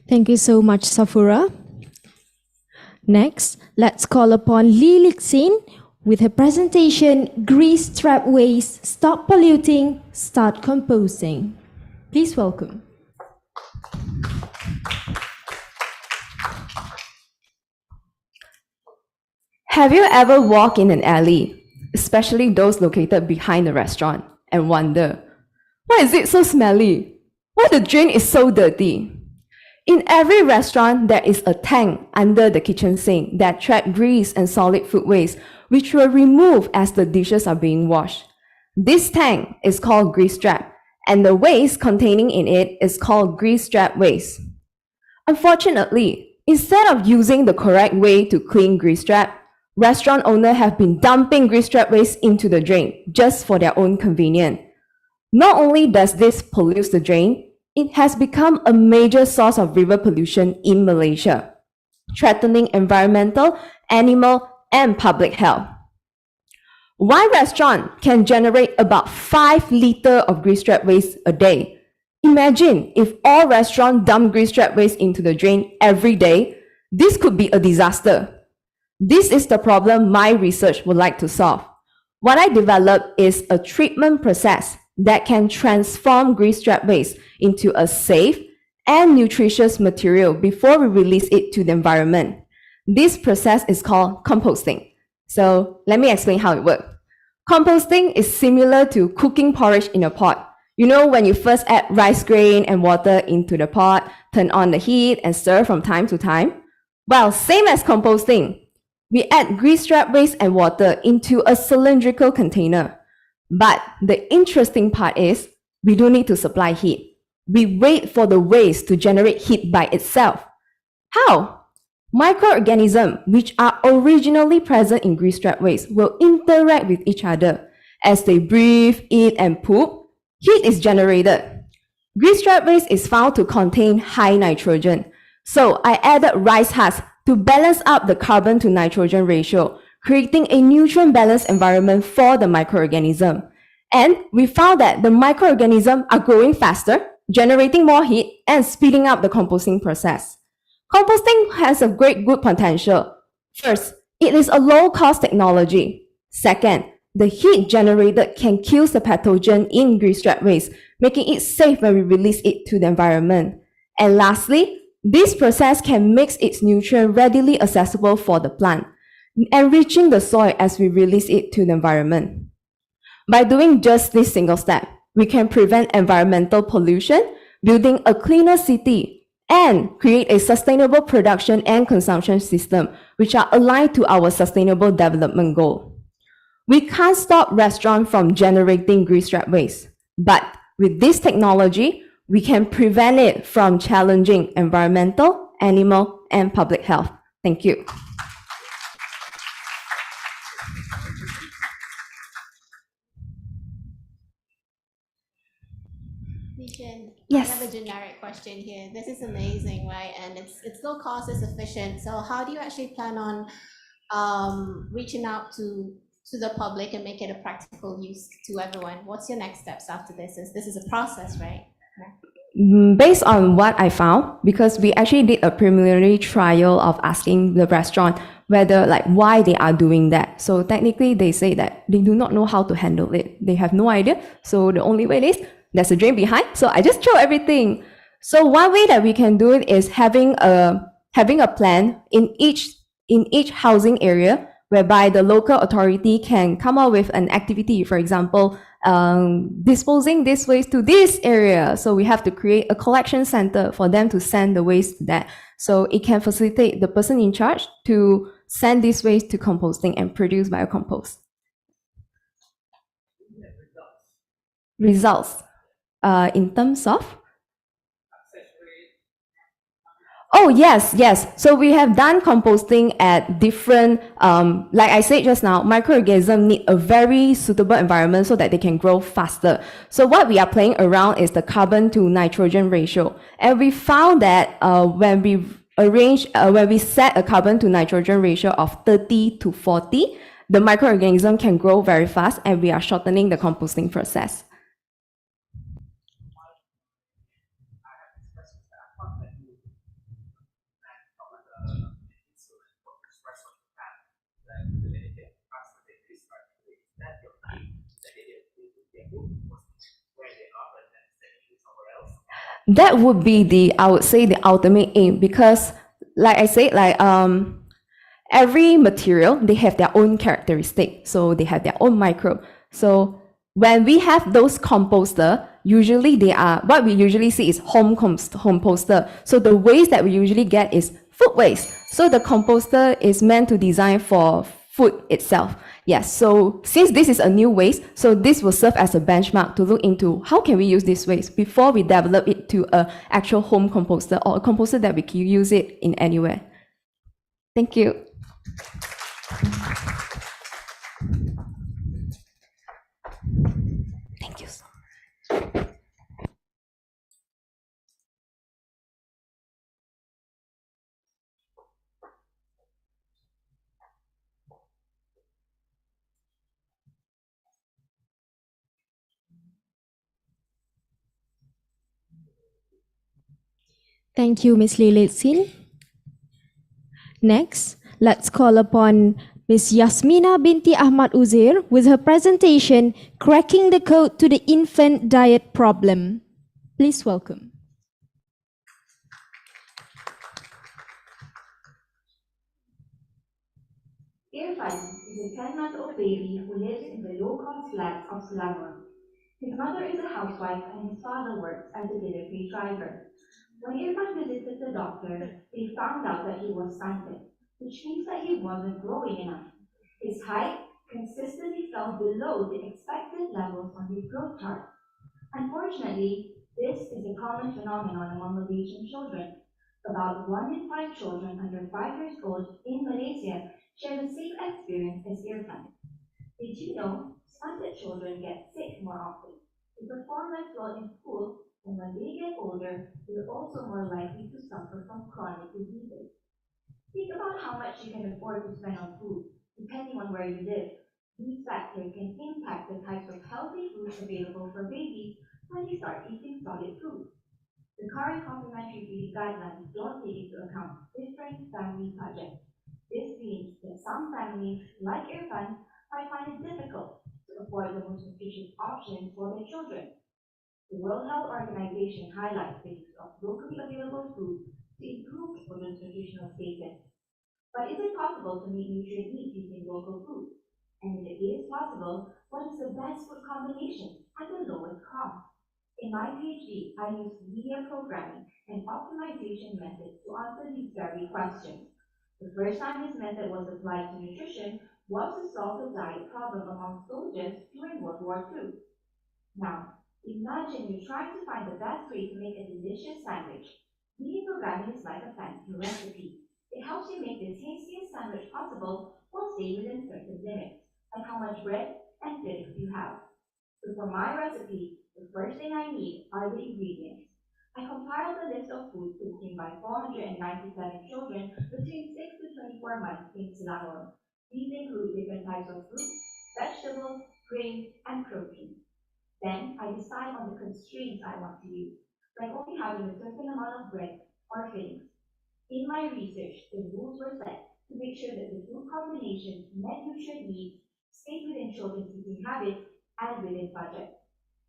Thank you so much, Safura. Next, let's call upon Lee Lixin with her presentation, Grease Trap Waste, Stop Polluting, Start Composting. Please welcome. Have you ever walked in an alley, especially those located behind the restaurant, and wonder, why is it so smelly? Why the drain is so dirty? In every restaurant, there is a tank under the kitchen sink that traps grease and solid food waste, which will remove as the dishes are being washed. This tank is called grease trap, and the waste containing in it is called grease trap waste. Unfortunately, instead of using the correct way to clean grease trap, restaurant owners have been dumping grease trap waste into the drain just for their own convenience. Not only does this pollute the drain, it has become a major source of river pollution in Malaysia, threatening environmental, animal, and public health. One restaurant can generate about 5 liters of grease trap waste a day. Imagine if all restaurants dump grease trap waste into the drain every day. This could be a disaster. This is the problem my research would like to solve. What I developed is a treatment process that can transform grease trap waste into a safe and nutritious material before we release it to the environment. This process is called composting. So let me explain how it works. Composting is similar to cooking porridge in a pot. You know, when you first add rice grain and water into the pot, turn on the heat and stir from time to time? Well, same as composting. We add grease trap waste and water into a cylindrical container. But the interesting part is we don't need to supply heat. We wait for the waste to generate heat by itself. How? Microorganisms, which are originally present in grease trap waste, will interact with each other. As they breathe, eat, and poop, heat is generated. Grease trap waste is found to contain high nitrogen. So I added rice husks to balance up the carbon to nitrogen ratio, creating a nutrient balanced environment for the microorganism. And we found that the microorganisms are growing faster, generating more heat, and speeding up the composting process. Composting has a great good potential. First, it is a low-cost technology. Second, the heat generated can kill the pathogen in grease trap waste, making it safe when we release it to the environment. And lastly, this process can make its nutrient readily accessible for the plant, enriching the soil as we release it to the environment. By doing just this single step, we can prevent environmental pollution, building a cleaner city, and create a sustainable production and consumption system which are aligned to our sustainable development goal. We can't stop restaurants from generating grease trap waste, but with this technology, we can prevent it from challenging environmental, animal, and public health. Thank you. Yes. I have a generic question here. This is amazing, right? And it's low cost, it's efficient. So how do you actually plan on reaching out to the public and make it a practical use to everyone? What's your next steps after this? This is a process, right? Based on what I found, because we actually did a preliminary trial of asking the restaurant whether why they are doing that. So technically they say that they do not know how to handle it. They have no idea. So the only way is there's a drain behind. So I just throw everything. So one way that we can do it is having a plan in each housing area whereby the local authority can come up with an activity, for example, disposing this waste to this area. So we have to create a collection center for them to send the waste to that. So it can facilitate the person in charge to send this waste to composting and produce biocompost. Results. In terms of? Oh, yes. So we have done composting at different, like I said just now, microorganisms need a very suitable environment so that they can grow faster. So what we are playing around is the carbon to nitrogen ratio. And we found that when we set a carbon to nitrogen ratio of 30 to 40, the microorganism can grow very fast and we are shortening the composting process. That would be I would say, the ultimate aim, because like I said, every material, they have their own characteristic, so they have their own microbe. So when we have those composter, usually what we usually see is home composter. So the waste that we usually get is food waste. So the composter is meant to design for food itself. Yes, so since this is a new waste, so this will serve as a benchmark to look into how can we use this waste before we develop it to an actual home composter, or a composter that we can use it in anywhere. Thank you. Thank you so much. Thank you, Ms. Lilitsin. Next, let's call upon Ms. Yasmina binti Ahmad Uzair with her presentation, Cracking the Code to the Infant Diet Problem. Please welcome. Irfan is a 10-month-old baby who lives in the low-cost flats of Selangor. His mother is a housewife and his father works as a delivery driver. When Irfan visited the doctor, they found out that he was stunted, which means that he wasn't growing enough. His height consistently fell below the expected levels on his growth chart. Unfortunately, this is a common phenomenon among Malaysian children. About 1 in 5 children under 5 years old in Malaysia share the same experience as Irfan. Did you know stunted children get sick more often? They perform less well in school, and when they get older, they're also more likely to suffer from chronic diseases. Think about how much you can afford to spend on food, depending on where you live. These factors can impact the types of healthy foods available for babies when they start eating solid food. The current complementary feeding guidelines don't take into account different family budgets. This means that some families, like Irfan, might find it difficult to afford the most nutritious options for their children. The World Health Organization highlights the use of locally available food to improve children's nutritional status. But is it possible to meet nutrient needs using local food? And if it is possible, what is the best food combination at the lowest cost? In my PhD, I used media programming and optimization methods to answer these very questions. The first time this method was applied to nutrition was to solve the diet problem among soldiers during World War II. Now, imagine you're trying to find the best way to make a delicious sandwich. Media programming is like a fancy recipe. It helps you make the tastiest sandwich possible while staying within certain limits, like how much bread and fillings you have. So for my recipe, the first thing I need are the ingredients. I compiled a list of foods consumed by 497 children between 6 to 24 months in Selangor. These include different types of fruits, vegetables, grains, and protein. Then I decide on the constraints I want to use, like only having a certain amount of bread or fillings. In my research, the rules were set to make sure that the food combinations met nutrient needs, stayed within children's eating habits, and within budget.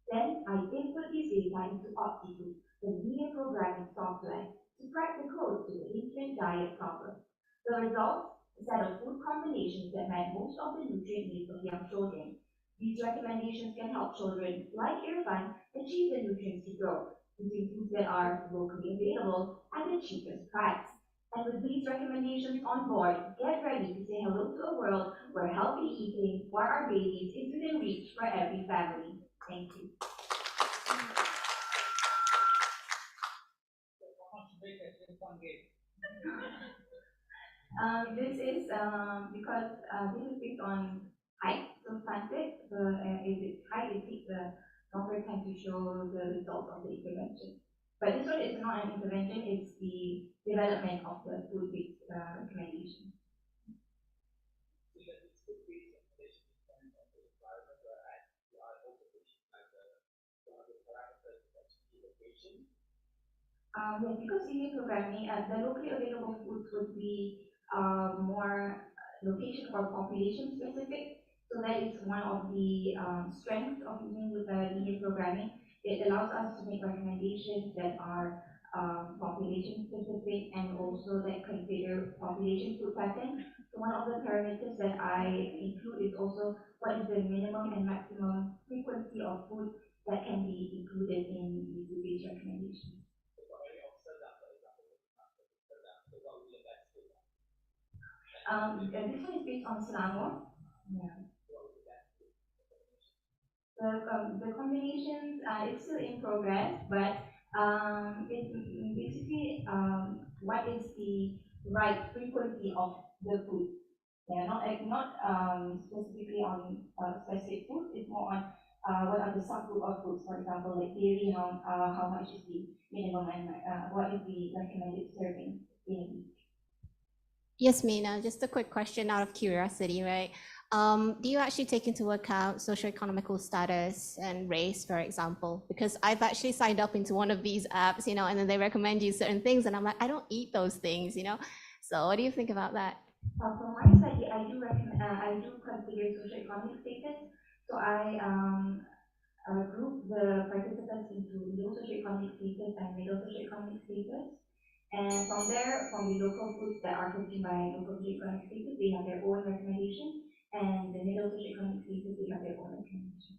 Then I input these data into OptiFood, the media programming software, to crack the code to the infant diet problem. The result? A set of food combinations that met most of the nutrient needs of young children. These recommendations can help children, like Irfan, achieve the nutrients to grow, using foods that are locally available at the cheapest price. And with these recommendations on board, get ready to say hello to a world where healthy eating for our babies is within reach for every family. Thank you. This is because this is based on height, so stunted. If it's height, it takes a longer time to show the results of the intervention. But this one is not an intervention, it's the development of the food-based recommendation. Yes, because media programming, the locally available foods would be more location or population specific. So So that is one of the strengths of using linear programming. It allows us to make recommendations that are population specific and also that consider population food pattern. So one of the parameters that I include is also what is the minimum and maximum frequency of food that can be included in the food-based recommendations. This one is based on Selangor. Yeah. The combinations, it's still in progress, but it's basically what is the right frequency of the food. Yeah, not specifically on specific food. It's more on what are the subgroup of foods. For example, like dairy, how much is the minimum and what is the recommended serving in a week. Yes, Mina, just a quick question out of curiosity, right? Do you actually take into account socioeconomical status and race, for example? Because I've actually signed up into one of these apps, you know, and then they recommend you certain things, and I'm like, I don't eat those things, you know? So what do you think about that? From my side, I do consider socioeconomic status. So I group the participants into low socioeconomic status and middle socioeconomic status. And from there, from the local foods that are consumed by local socioeconomic status, they have their own recommendation, and the middle socioeconomic status, they have their own recommendation.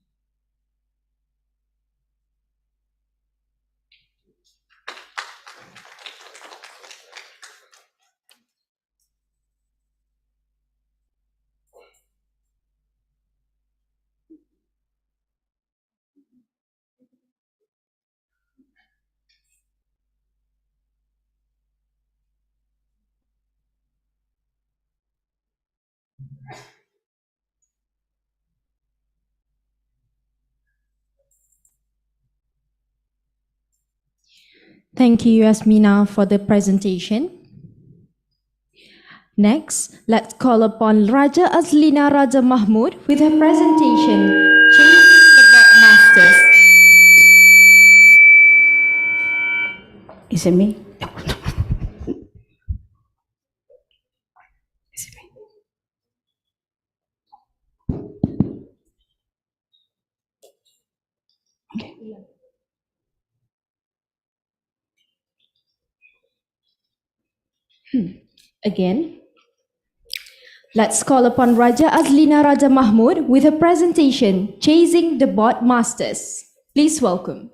Thank you, Yasmina, for the presentation. Next, let's call upon Raja Azlina Raja Mahmud with her presentation, Chasing the Bot Masters. Is it me? Again, let's call upon Raja Azlina Raja Mahmud with her presentation, Chasing the Bot Masters. Please welcome.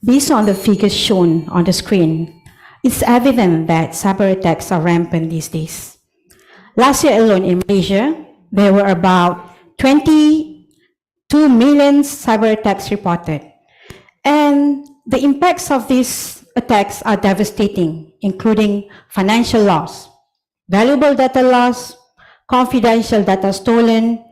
Based on the figures shown on the screen, it's evident that cyber attacks are rampant these days. Last year alone in Malaysia, there were about 22 million cyber attacks reported. And the impacts of these attacks are devastating, including financial loss, valuable data loss, confidential data stolen,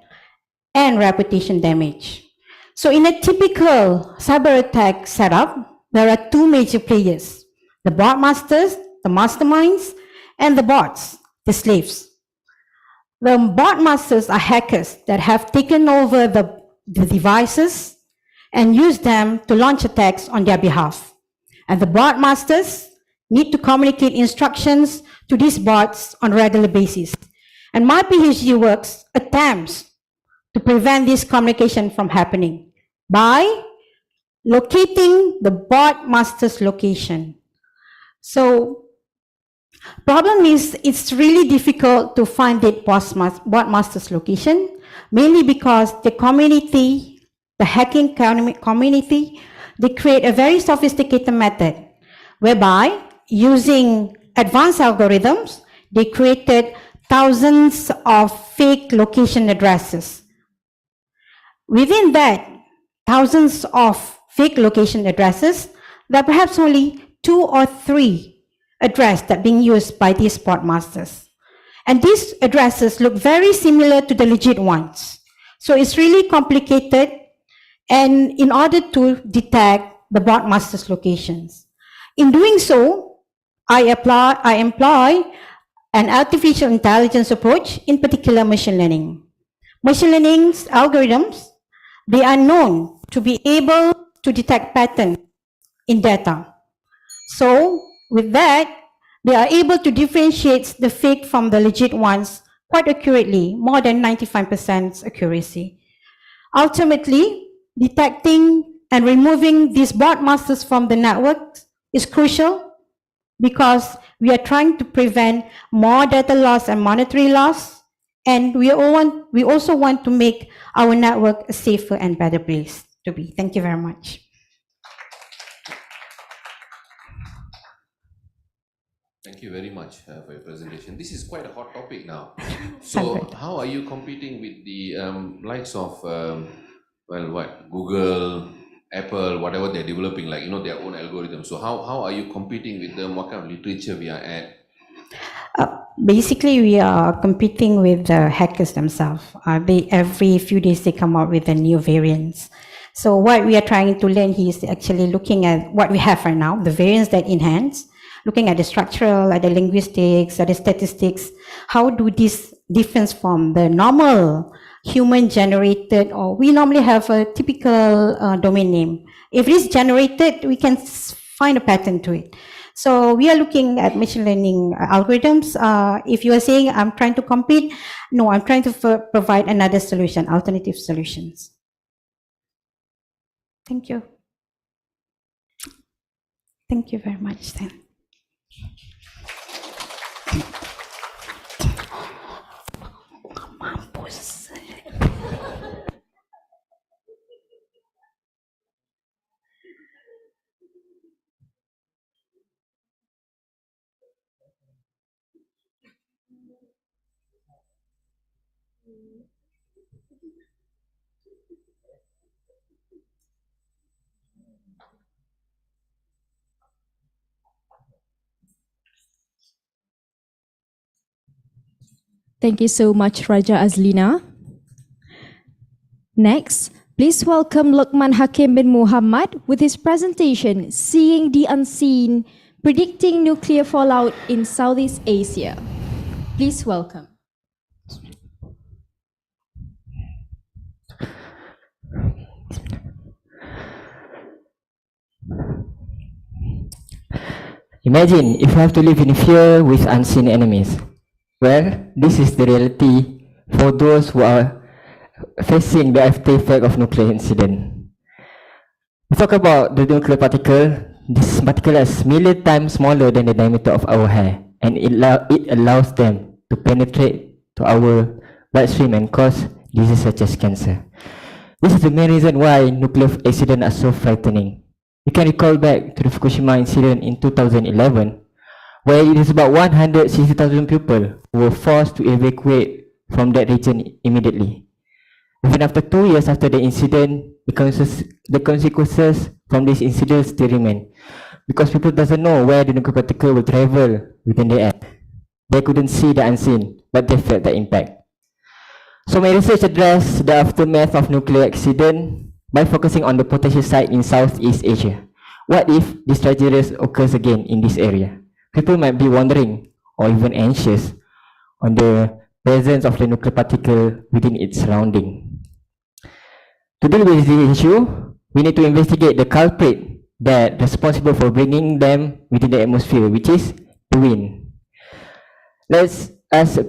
and reputation damage. So in a typical cyber attack setup, there are two major players: the bot masters, the masterminds, and the bots, the slaves. The bot masters are hackers that have taken over the devices and use them to launch attacks on their behalf. And the bot masters need to communicate instructions to these bots on a regular basis. And my PhD works attempts to prevent this communication from happening by locating the bot master's location. So problem is it's really difficult to find the bot master's location, mainly because the community, the hacking community, they create a very sophisticated method whereby using advanced algorithms, they created thousands of fake location addresses. Within that, thousands of fake location addresses, there are perhaps only 2 or 3 addresses that are being used by these bot masters. And these addresses look very similar to the legit ones. So it's really complicated, and in order to detect the bot masters' locations. In doing so, I employ an artificial intelligence approach, in particular machine learning. Machine learning's algorithms, they are known to be able to detect patterns in data. So with that, they are able to differentiate the fake from the legit ones quite accurately, more than 95% accuracy. Ultimately, detecting and removing these bot masters from the network is crucial because we are trying to prevent more data loss and monetary loss, and we also want to make our network a safer and better place to be. Thank you very much. Thank you very much for your presentation. This is quite a hot topic now. So how are you competing with the likes of, Google, Apple, whatever they're developing, like, their own algorithms. So how are you competing with them? What kind of literature we are at? Basically, we are competing with the hackers themselves. Every few days they come out with the new variants. So what we are trying to learn here is actually looking at what we have right now, the variants that enhance, looking at the structural, at the linguistics, at the statistics. How do this difference from the normal human generated, or we normally have a typical domain name. If it is generated, we can find a pattern to it. So we are looking at machine learning algorithms. If you are saying I'm trying to compete, no, I'm trying to provide another solution, alternative solutions. Thank you. Thank you very much, then. Thank you so much, Raja Azlina. Next, please welcome Luqman Hakim bin Muhammad with his presentation, Seeing the Unseen, Predicting Nuclear Fallout in Southeast Asia. Please welcome. Imagine if you have to live in fear with unseen enemies. Well, this is the reality for those who are facing the after effect of nuclear incident. We talk about the nuclear particle. This particle is million times smaller than the diameter of our hair, and it allows them to penetrate to our bloodstream and cause diseases such as cancer. This is the main reason why nuclear accidents are so frightening. You can recall back to the Fukushima incident in 2011, where it is about 160,000 people who were forced to evacuate from that region immediately. Even after 2 years after the incident, the consequences from this incident still remain, because people doesn't know where the nuclear particle will travel within the air. They couldn't see the unseen, but they felt the impact. So my research addressed the aftermath of nuclear accident by focusing on the potential site in Southeast Asia. What if this tragedy occurs again in this area? People might be wondering or even anxious on the presence of the nuclear particle within its surrounding. To deal with this issue, we need to investigate the culprit that responsible for bringing them within the atmosphere, which is the wind. Let's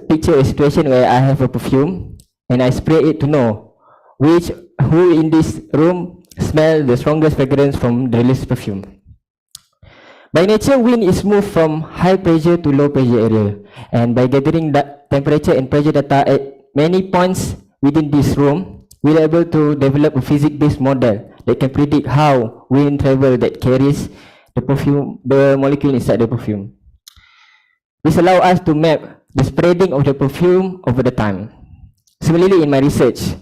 picture a situation where I have a perfume and I spray it to know who in this room smell the strongest fragrance from the released perfume. By nature, wind is moved from high pressure to low pressure area, and by gathering the temperature and pressure data at many points within this room, we are able to develop a physics-based model that can predict how wind travel that carries the molecule inside the perfume. This allows us to map the spreading of the perfume over the time. Similarly, in my research,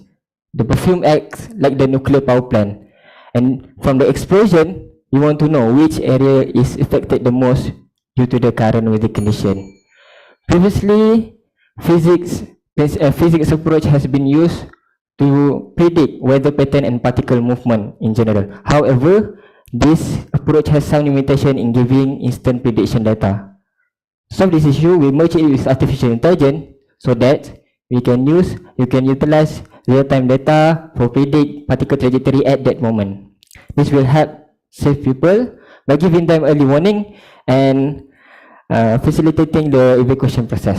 the perfume acts like the nuclear power plant, and from the explosion, we want to know which area is affected the most due to the current weather condition. Previously, physics approach has been used to predict weather pattern and particle movement in general. However, this approach has some limitation in giving instant prediction data. To solve this issue, we merge it with artificial intelligence so that you can utilize real-time data for predict particle trajectory at that moment. This will help save people by giving them early warning and facilitating the evacuation process.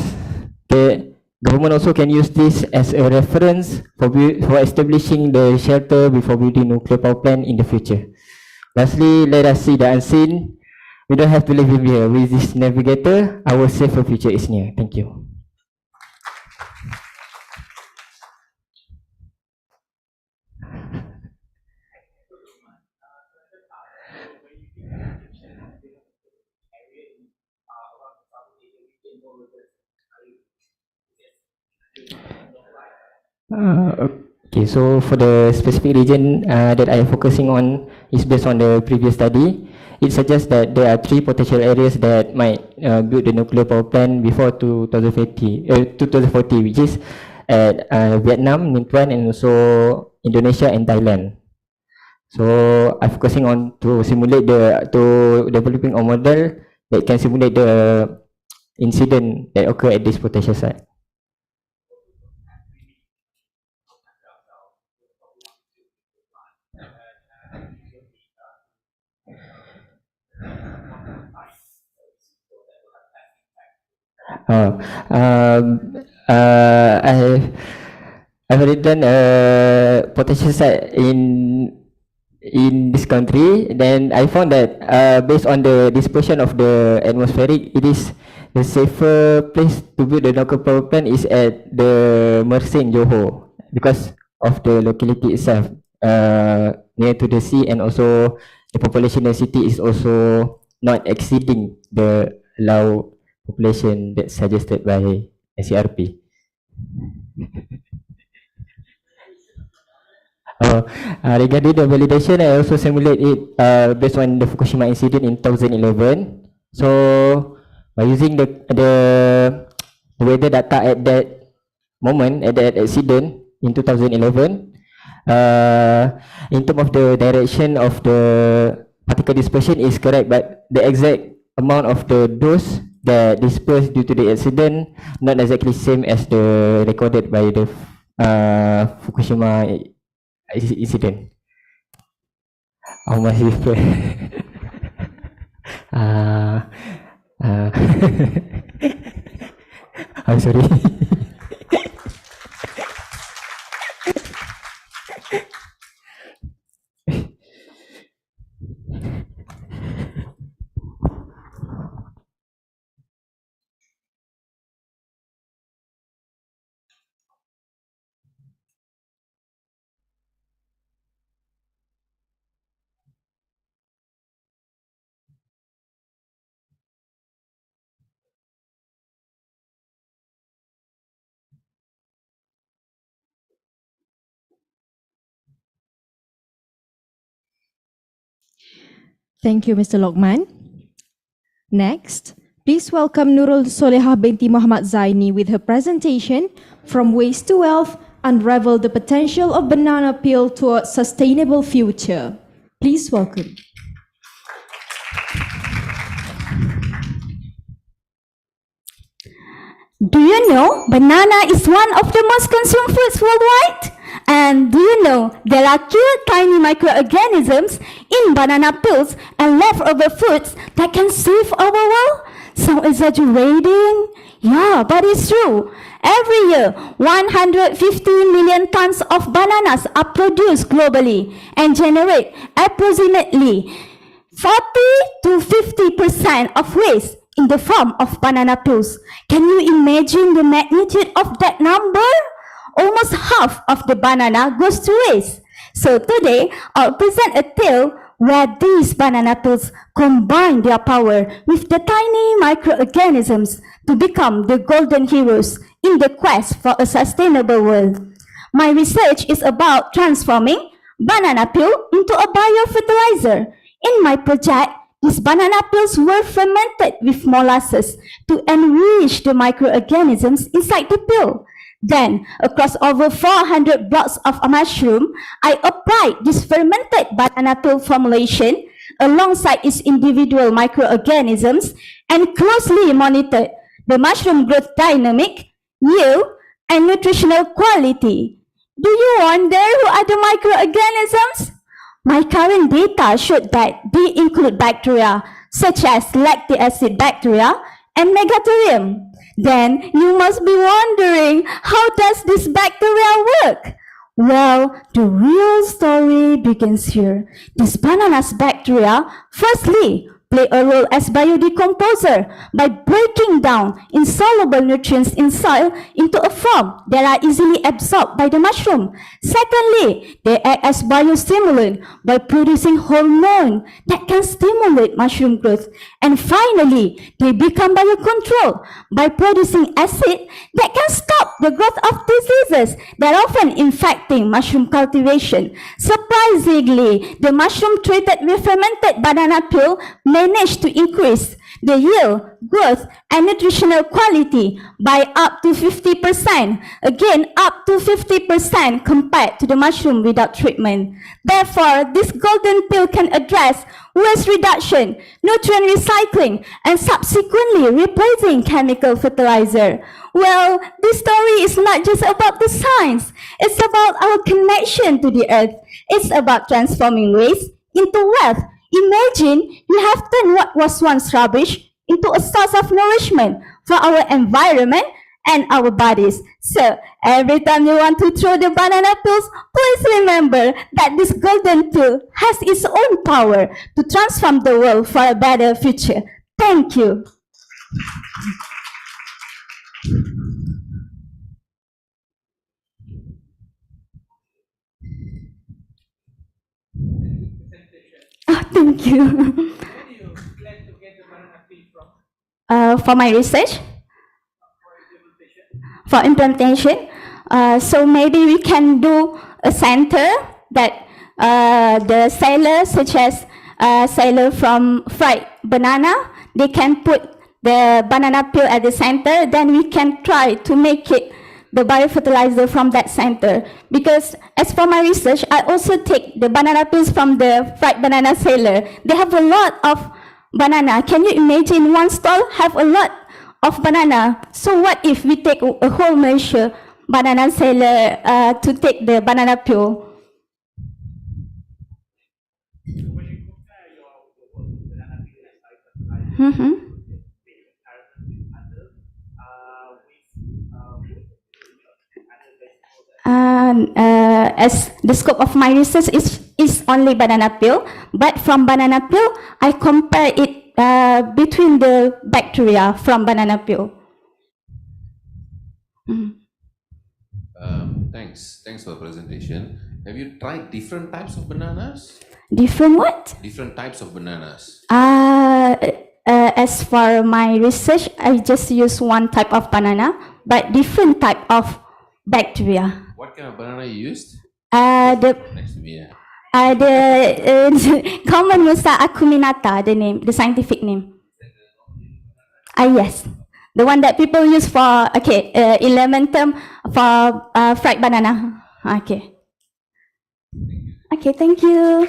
Okay, government also can use this as a reference for establishing the shelter before building nuclear power plant in the future. Lastly, let us see the unseen. We don't have to live in here. With this navigator, our safer future is near. Thank you. Okay, so for the specific region that I am focusing on is based on the previous study. It suggests that there are 3 potential areas that might build the nuclear power plant before 2040, which is at Vietnam, Ningtuan, and also Indonesia and Thailand. So I'm focusing on to simulate developing a model that can simulate the incident that occur at this potential site. I've already done a potential site in this country. Then I found that based on the dispersion of the atmospheric, it is the safer place to build the nuclear power plant is at the Mersing, Johor, because of the locality itself, near to the sea, and also the population density is also not exceeding the allowed population that's suggested by SCRP. Regarding the validation, I also simulate it based on the Fukushima incident in 2011. So by using the weather data at that moment, at that accident in 2011, in terms of the direction of the particle dispersion is correct, but the exact amount of the dose that dispersed due to the accident not exactly same as the recorded by the Fukushima incident. How much different? I'm sorry. Thank you, Mr. Lokman. Next, please welcome Nurul Solehah binti Muhammad Zaini with her presentation From Waste to Wealth, Unravel the Potential of Banana Peel to a Sustainable Future. Please welcome. Do you know banana is one of the most consumed foods worldwide? And do you know there are cute tiny microorganisms in banana peels and leftover foods that can save our world? So exaggerating? Yeah, but it's true. Every year, 150 million tons of bananas are produced globally and generate approximately 40 to 50% of waste in the form of banana peels. Can you imagine the magnitude of that number? Almost half of the banana goes to waste. So today, I'll present a tale where these banana peels combine their power with the tiny microorganisms to become the golden heroes in the quest for a sustainable world. My research is about transforming banana peel into a biofertilizer. In my project, these banana peels were fermented with molasses to enrich the microorganisms inside the peel. Then, across over 400 blocks of a mushroom, I applied this fermented banana peel formulation alongside its individual microorganisms and closely monitored the mushroom growth dynamic, yield, and nutritional quality. Do you wonder who are the microorganisms? My current data showed that they include bacteria such as lactic acid bacteria and megatherium. Then you must be wondering, how does this bacteria work? Well, the real story begins here. These bananas bacteria, firstly, play a role as biodecomposer by breaking down insoluble nutrients in soil into a form that are easily absorbed by the mushroom. Secondly, they act as biostimulant by producing hormone that can stimulate mushroom growth. And finally, they become biocontrol by producing acid that can stop the growth of diseases that are often infecting mushroom cultivation. Surprisingly, the mushroom treated with fermented banana peel managed to increase the yield, growth, and nutritional quality by up to 50%. Again, up to 50% compared to the mushroom without treatment. Therefore, this golden pill can address waste reduction, nutrient recycling, and subsequently replacing chemical fertilizer. Well, this story is not just about the science. It's about our connection to the earth. It's about transforming waste into wealth. Imagine you have turned what was once rubbish into a source of nourishment for our environment and our bodies. So every time you want to throw the banana peels, please remember that this golden pill has its own power to transform the world for a better future. Thank you. Oh, thank you. For my research, for implementation, so maybe we can do a center that the sellers, such as seller from fried banana, they can put the banana peel at the center. Then we can try to make it the biofertilizer from that center. Because as for my research, I also take the banana peels from the fried banana seller. They have a lot of banana. Can you imagine one stall have a lot of banana? So what if we take a whole Malaysia banana seller to take the banana peel? As the scope of my research is only banana peel, but from banana peel, I compare it between the bacteria from banana peel. Thanks for the presentation. Have you tried different types of bananas? Different what? Different types of bananas. As for my research, I just use one type of banana, but different type of bacteria. What kind of banana you used? Next to me, the common Musa acuminata, the name, the scientific name. Yes, the one that people use for 11th term for fried banana. Okay. Okay, thank you.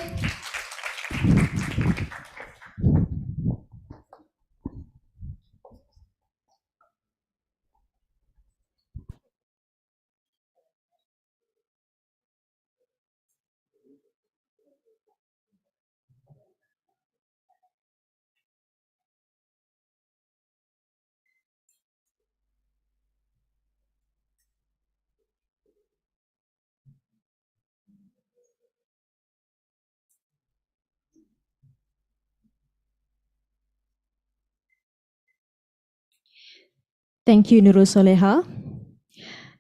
Thank you, Nurul Soleha.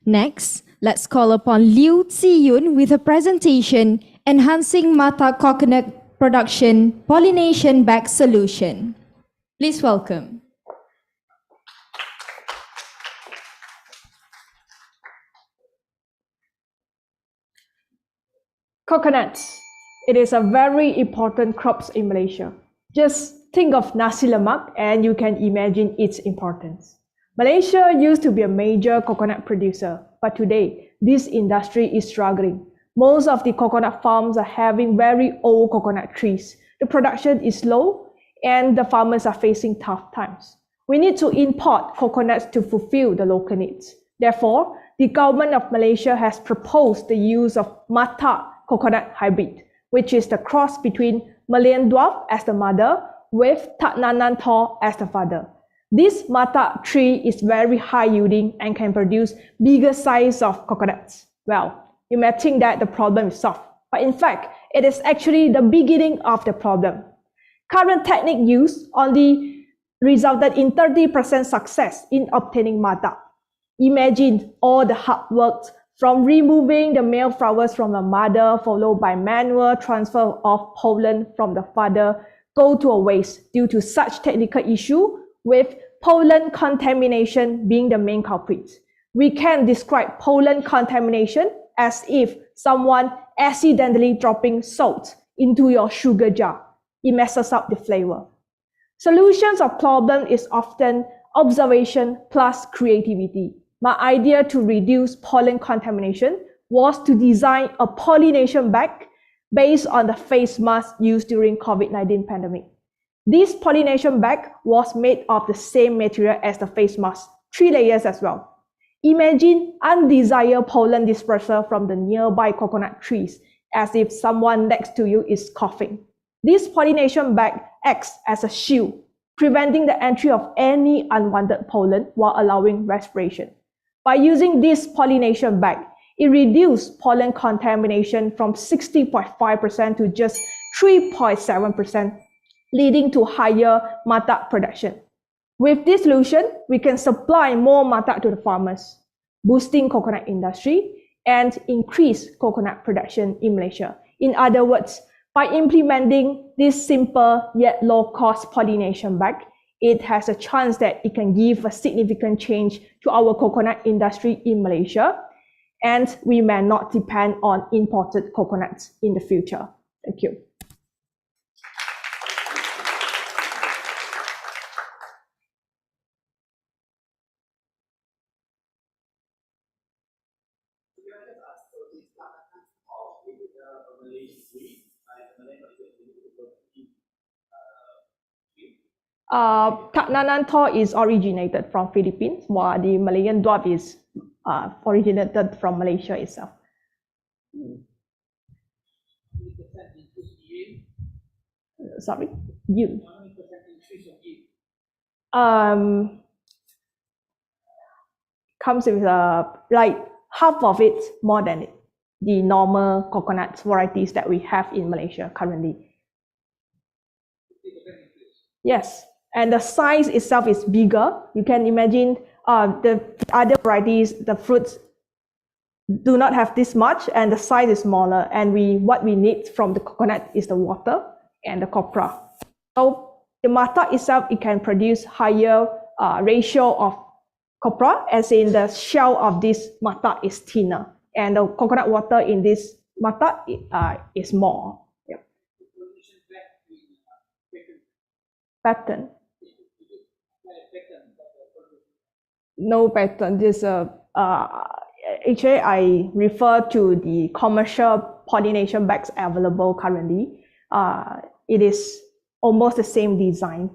Next, let's call upon Liu Ziyun with a presentation, Enhancing Mata Coconut Production Pollination Bag Solution. Please welcome. Coconuts. It is a very important crop in Malaysia. Just think of nasi lemak and you can imagine its importance. Malaysia used to be a major coconut producer, but today, this industry is struggling. Most of the coconut farms are having very old coconut trees. The production is low and the farmers are facing tough times. We need to import coconuts to fulfill the local needs. Therefore, the government of Malaysia has proposed the use of Mata coconut hybrid, which is the cross between Malayan dwarf as the mother with Tatnanan Tor as the father. This mata tree is very high yielding and can produce bigger size of coconuts. Well, you may think that the problem is solved, but in fact, it is actually the beginning of the problem. Current technique used only resulted in 30% success in obtaining mata. Imagine all the hard work from removing the male flowers from the mother, followed by manual transfer of pollen from the father, go to a waste due to such technical issue, with pollen contamination being the main culprit. We can describe pollen contamination as if someone accidentally dropping salt into your sugar jar. It messes up the flavor. Solutions of problem is often observation plus creativity. My idea to reduce pollen contamination was to design a pollination bag based on the face mask used during COVID-19 pandemic. This pollination bag was made of the same material as the face mask, 3 layers as well. Imagine undesired pollen dispersal from the nearby coconut trees, as if someone next to you is coughing. This pollination bag acts as a shield, preventing the entry of any unwanted pollen while allowing respiration. By using this pollination bag, it reduced pollen contamination from 60.5% to just 3.7%, leading to higher mata production. With this solution, we can supply more mata to the farmers, boosting coconut industry and increase coconut production in Malaysia. In other words, by implementing this simple yet low-cost pollination bag, it has a chance that it can give a significant change to our coconut industry in Malaysia, and we may not depend on imported coconuts in the future. Thank you. Tatnanan Tor is originated from Philippines, while the Malayan dwarf is originated from Malaysia itself. Sorry, you. Comes with like half of it more than the normal coconut varieties that we have in Malaysia currently. Yes, and the size itself is bigger. You can imagine the other varieties, the fruits do not have this much, and the size is smaller. And what we need from the coconut is the water and the copra. So the mata itself, it can produce higher ratio of copra, as in the shell of this mata is thinner, and the coconut water in this mata is more. Yep. Pattern. No pattern. This actually I refer to the commercial pollination bags available currently. It is almost the same design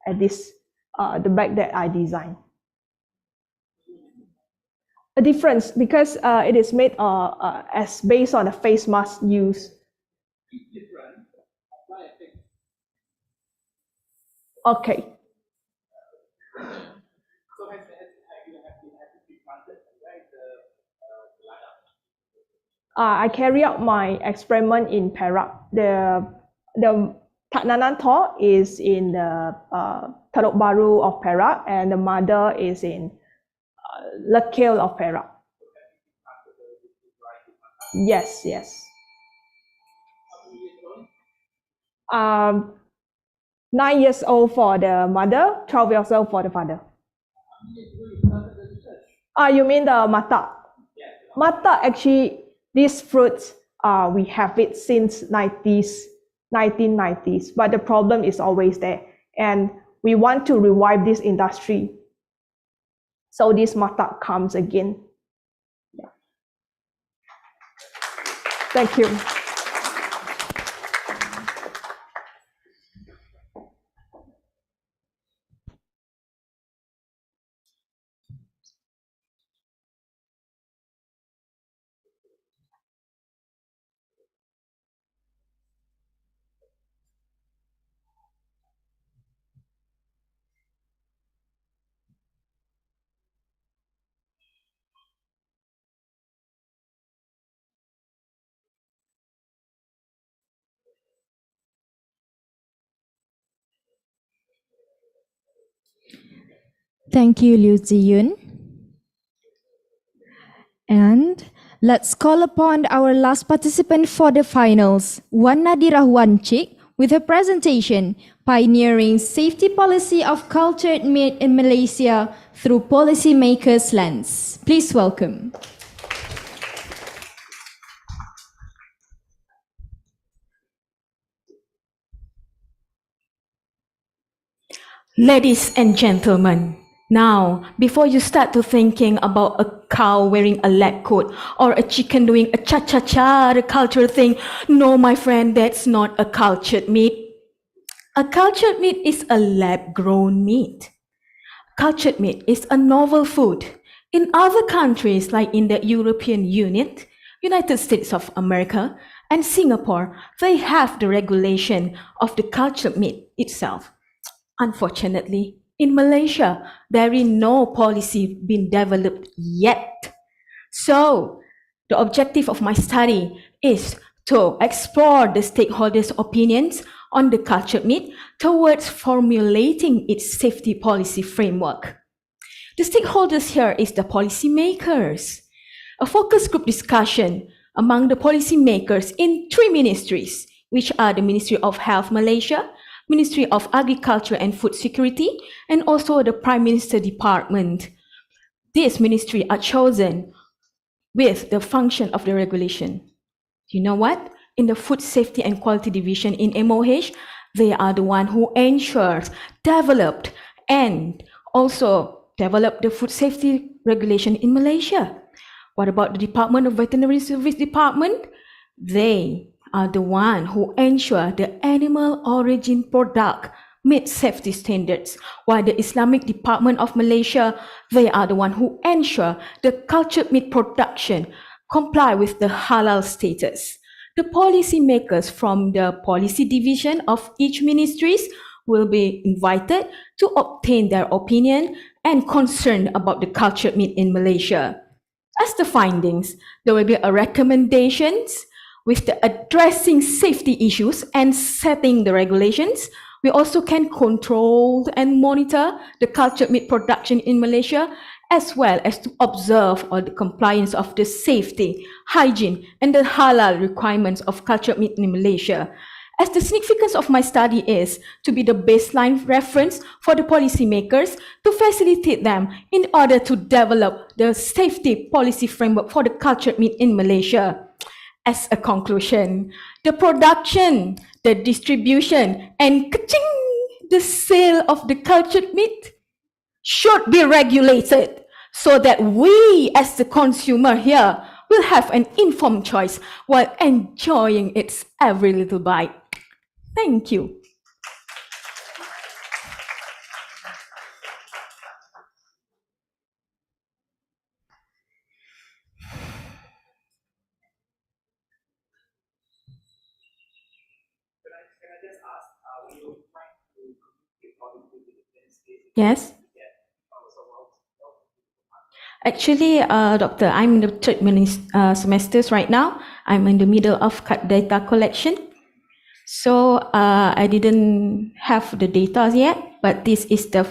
as this the bag that I designed. A difference because it is made as based on the face mask used. Okay. I carry out my experiment in Perak. The Tatnanan Tor is in the Teluk Baru of Perak, and the mother is in Lekil of Perak. Yes, yes. 9 years old for the mother, 12 years old for the father. You mean the mata? Mata, actually, these fruits, we have it since 1990s, but the problem is always there. And we want to revive this industry. So this mata comes again. Yeah. Thank you. Thank you, Liu Ziyun. And let's call upon our last participant for the finals, Wan Nadira Wancik, with her presentation, Pioneering Safety Policy of Cultured Meat in Malaysia Through Policymakers' Lens. Please welcome. Ladies and gentlemen, now, before you start to thinking about a cow wearing a lab coat or a chicken doing a cha-cha-cha, the cultural thing, no, my friend, that's not a cultured meat. A cultured meat is a lab-grown meat. Cultured meat is a novel food. In other countries, like in the European Union, United States of America, and Singapore, they have the regulation of the cultured meat itself. Unfortunately, in Malaysia, there is no policy being developed yet. So, the objective of my study is to explore the stakeholders' opinions on the cultured meat towards formulating its safety policy framework. The stakeholders here is the policymakers. A focus group discussion among the policymakers in 3 ministries, which are the Ministry of Health Malaysia, Ministry of Agriculture and Food Security, and also the Prime Minister Department. These ministries are chosen with the function of the regulation. You know what? In the Food Safety and Quality Division in MOH, they are the one who ensures, developed, and also develop the food safety regulation in Malaysia. What about the Department of Veterinary Service Department? They are the one who ensure the animal origin product meet safety standards, while the Islamic Department of Malaysia, they are the one who ensure the cultured meat production comply with the halal status. The policymakers from the policy division of each ministries will be invited to obtain their opinion and concern about the cultured meat in Malaysia. As the findings, there will be a recommendations with the addressing safety issues and setting the regulations. We also can control and monitor the cultured meat production in Malaysia, as well as to observe all the compliance of the safety, hygiene, and the halal requirements of cultured meat in Malaysia. As the significance of my study is to be the baseline reference for the policymakers to facilitate them in order to develop the safety policy framework for the cultured meat in Malaysia. As a conclusion, the production, the distribution, and the sale of the cultured meat should be regulated so that we as the consumer here will have an informed choice while enjoying its every little bite. Thank you. Yes. Actually, Doctor, I'm in the third semesters right now. I'm in the middle of data collection. So I didn't have the data yet, but this is the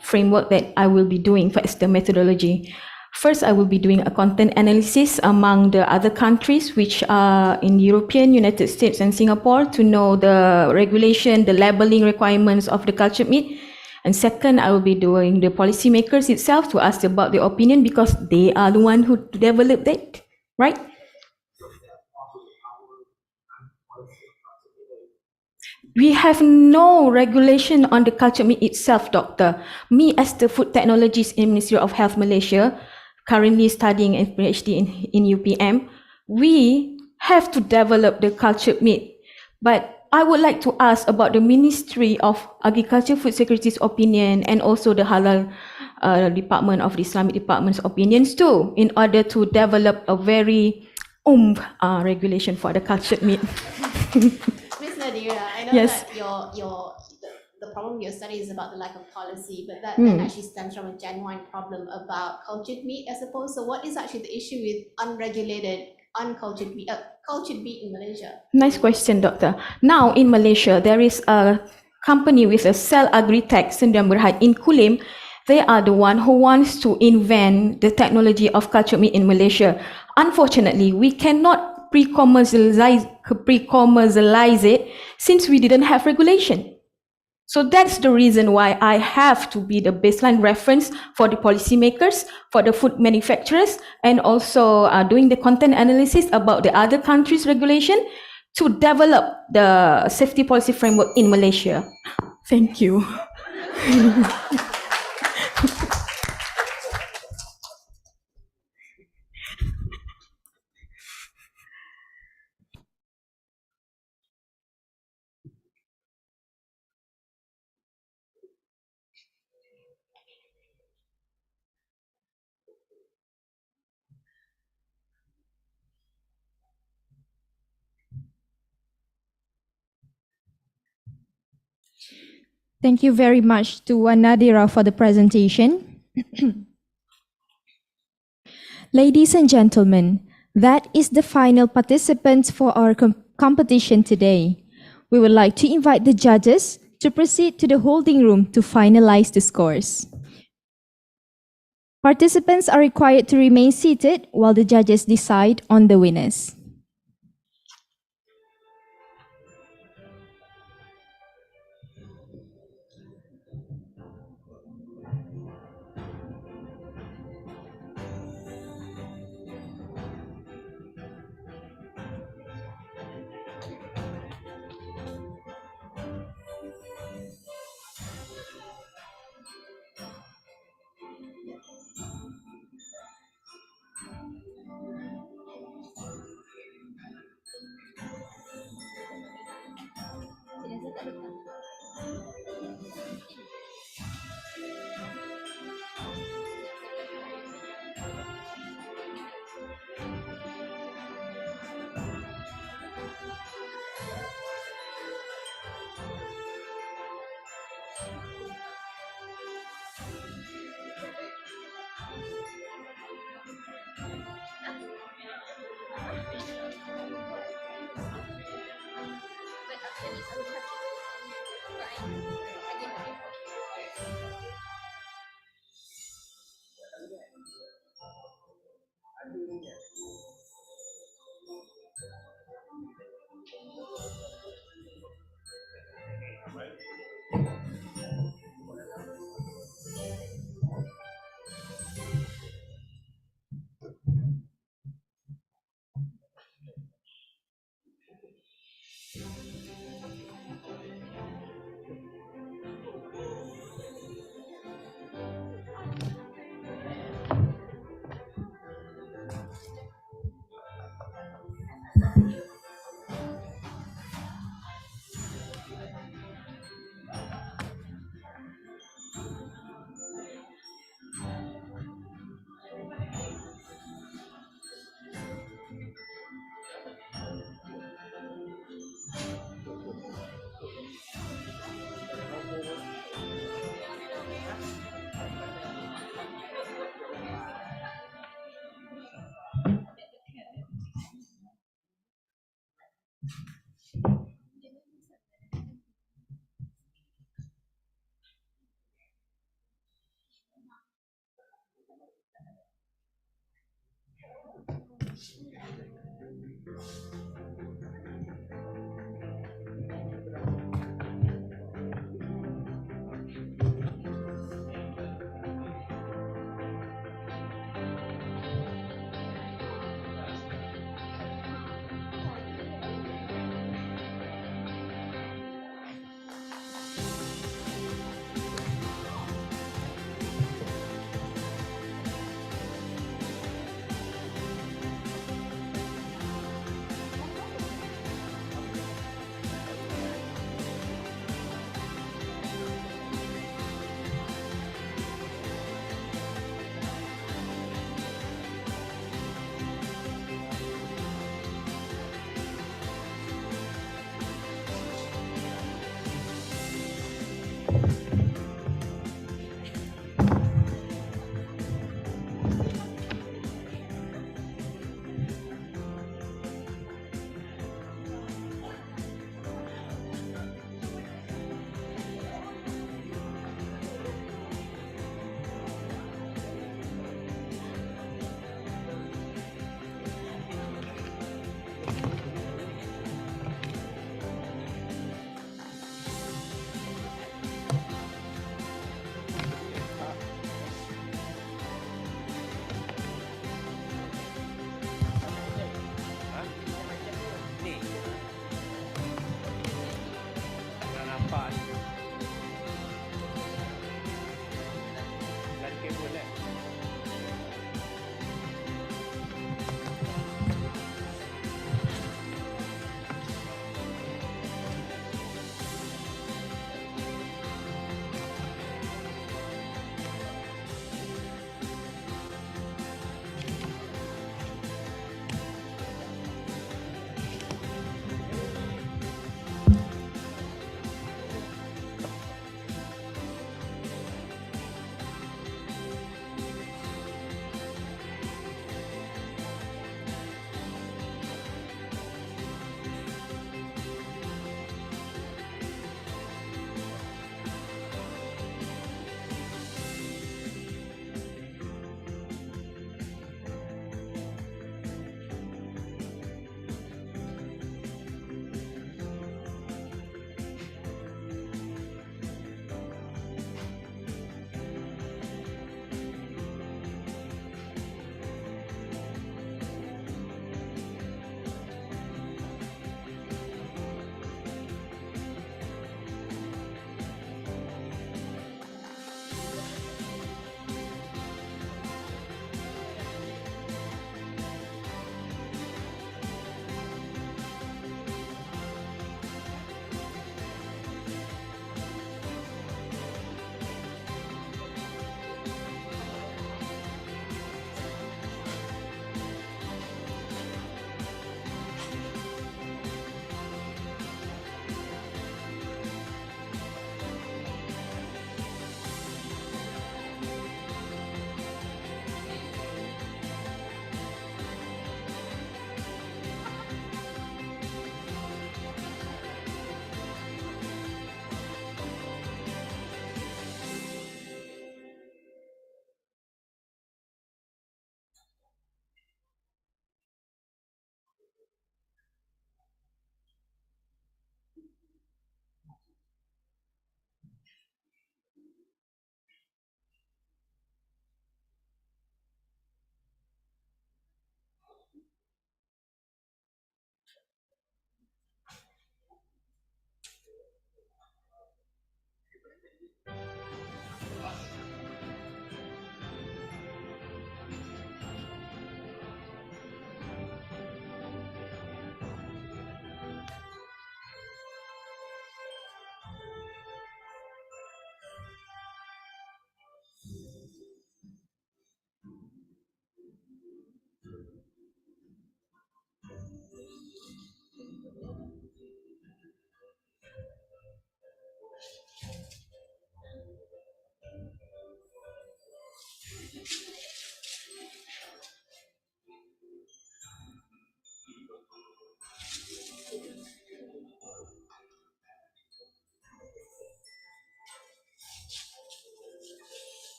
framework that I will be doing for the methodology. First, I will be doing a content analysis among the other countries, which are in European, United States, and Singapore, to know the regulation, the labeling requirements of the cultured meat. And second, I will be doing the policymakers itself to ask about their opinion because they are the one who developed it, right? We have no regulation on the cultured meat itself, Doctor. Me as the food technologist in Ministry of Health Malaysia, currently studying a PhD in UPM, we have to develop the cultured meat. But I would like to ask about the Ministry of Agriculture, Food Security's opinion and also the Halal Department of the Islamic Department's opinions too, in order to develop a very regulation for the cultured meat. Ms. Nadira, I know Yes. that the problem of your study is about the lack of policy, but that actually stems from a genuine problem about cultured meat, I suppose. So what is actually the issue with unregulated, uncultured meat, cultured meat in Malaysia? Nice question, Doctor. Now in Malaysia, there is a company with a sell agri-tech Sdn Bhd in Kulim, they are the one who wants to invent the technology of cultured meat in Malaysia. Unfortunately, we cannot pre-commercialize it since we didn't have regulation. So that's the reason why I have to be the baseline reference for the policymakers, for the food manufacturers, and also doing the content analysis about the other countries' regulation to develop the safety policy framework in Malaysia. Thank you. Thank you very much to Nadira for the presentation. Ladies and gentlemen, that is the final participants for our competition today. We would like to invite the judges to proceed to the holding room to finalize the scores. Participants are required to remain seated while the judges decide on the winners.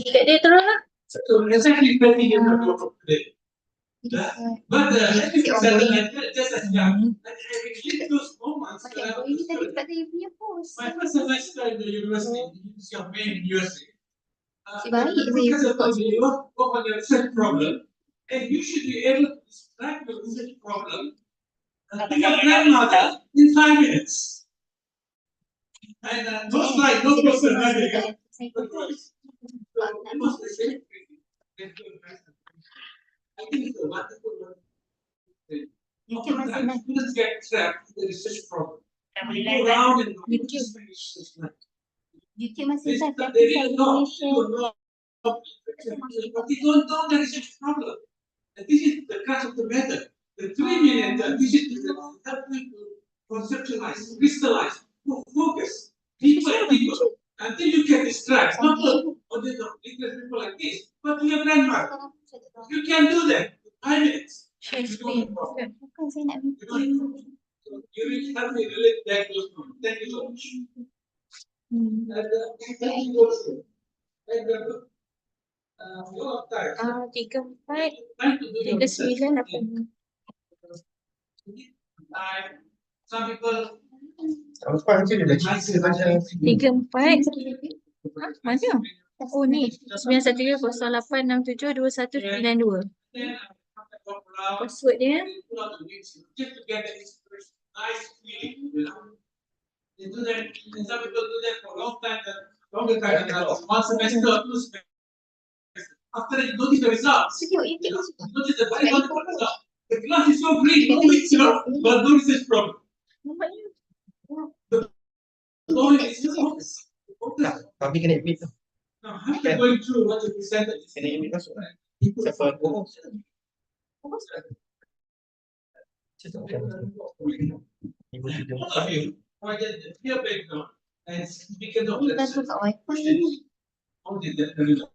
Dekat dia terus lah. So exactly 20 years ago today. But let me present just as young. And in those moments, my first semester in the university, University of Maine University, the professor told me, you work on your research problem, and you should be able to describe your research problem to your grandmother in 5 minutes. And no slide, no person writing. I think it's a wonderful one. Sometimes students get trapped in the research problem. We go around and just finish this night. They really know, but they don't know the research problem. And this is the crux of the matter. The 3 minute, this is to help you to conceptualize, crystallize, focus, deeper and deeper, until you can distract, not only the people like this, but your grandmother. You can do that in 5 minutes. You really have to relate that to those. Thank you so much. Thank you also. And Tiga, empat, tiga, sembilan, lapan. Some people. Tiga, empat. Mana? Oh ni, 913086722192. Password dia. They do that, and some people do that for a long time, longer time, one semester or 2 semesters. After you notice the results, you notice the very wonderful result. The class is so great, but no research problem. The point is just focus. Tapi kena admit tu. Now, after going through what you presented, Kena admit masuk kan? all of you, why did your background and speaking of the questions, how did that result?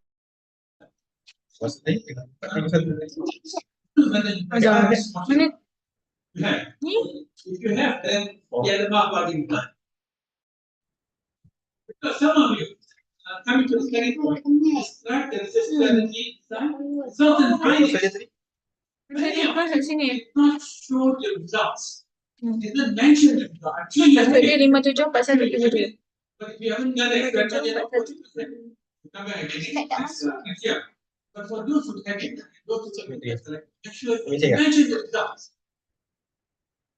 If you have, then the mark was in blood. Because some of you coming to the study point, describe the research strategy, certain findings. Many of us did not show the results. Did not mention the results. Actually, you have to Dia 574172. but if you haven't done it, then you don't put it in. Come back again. Yeah. But for those who have it, those who have it, actually mention the results.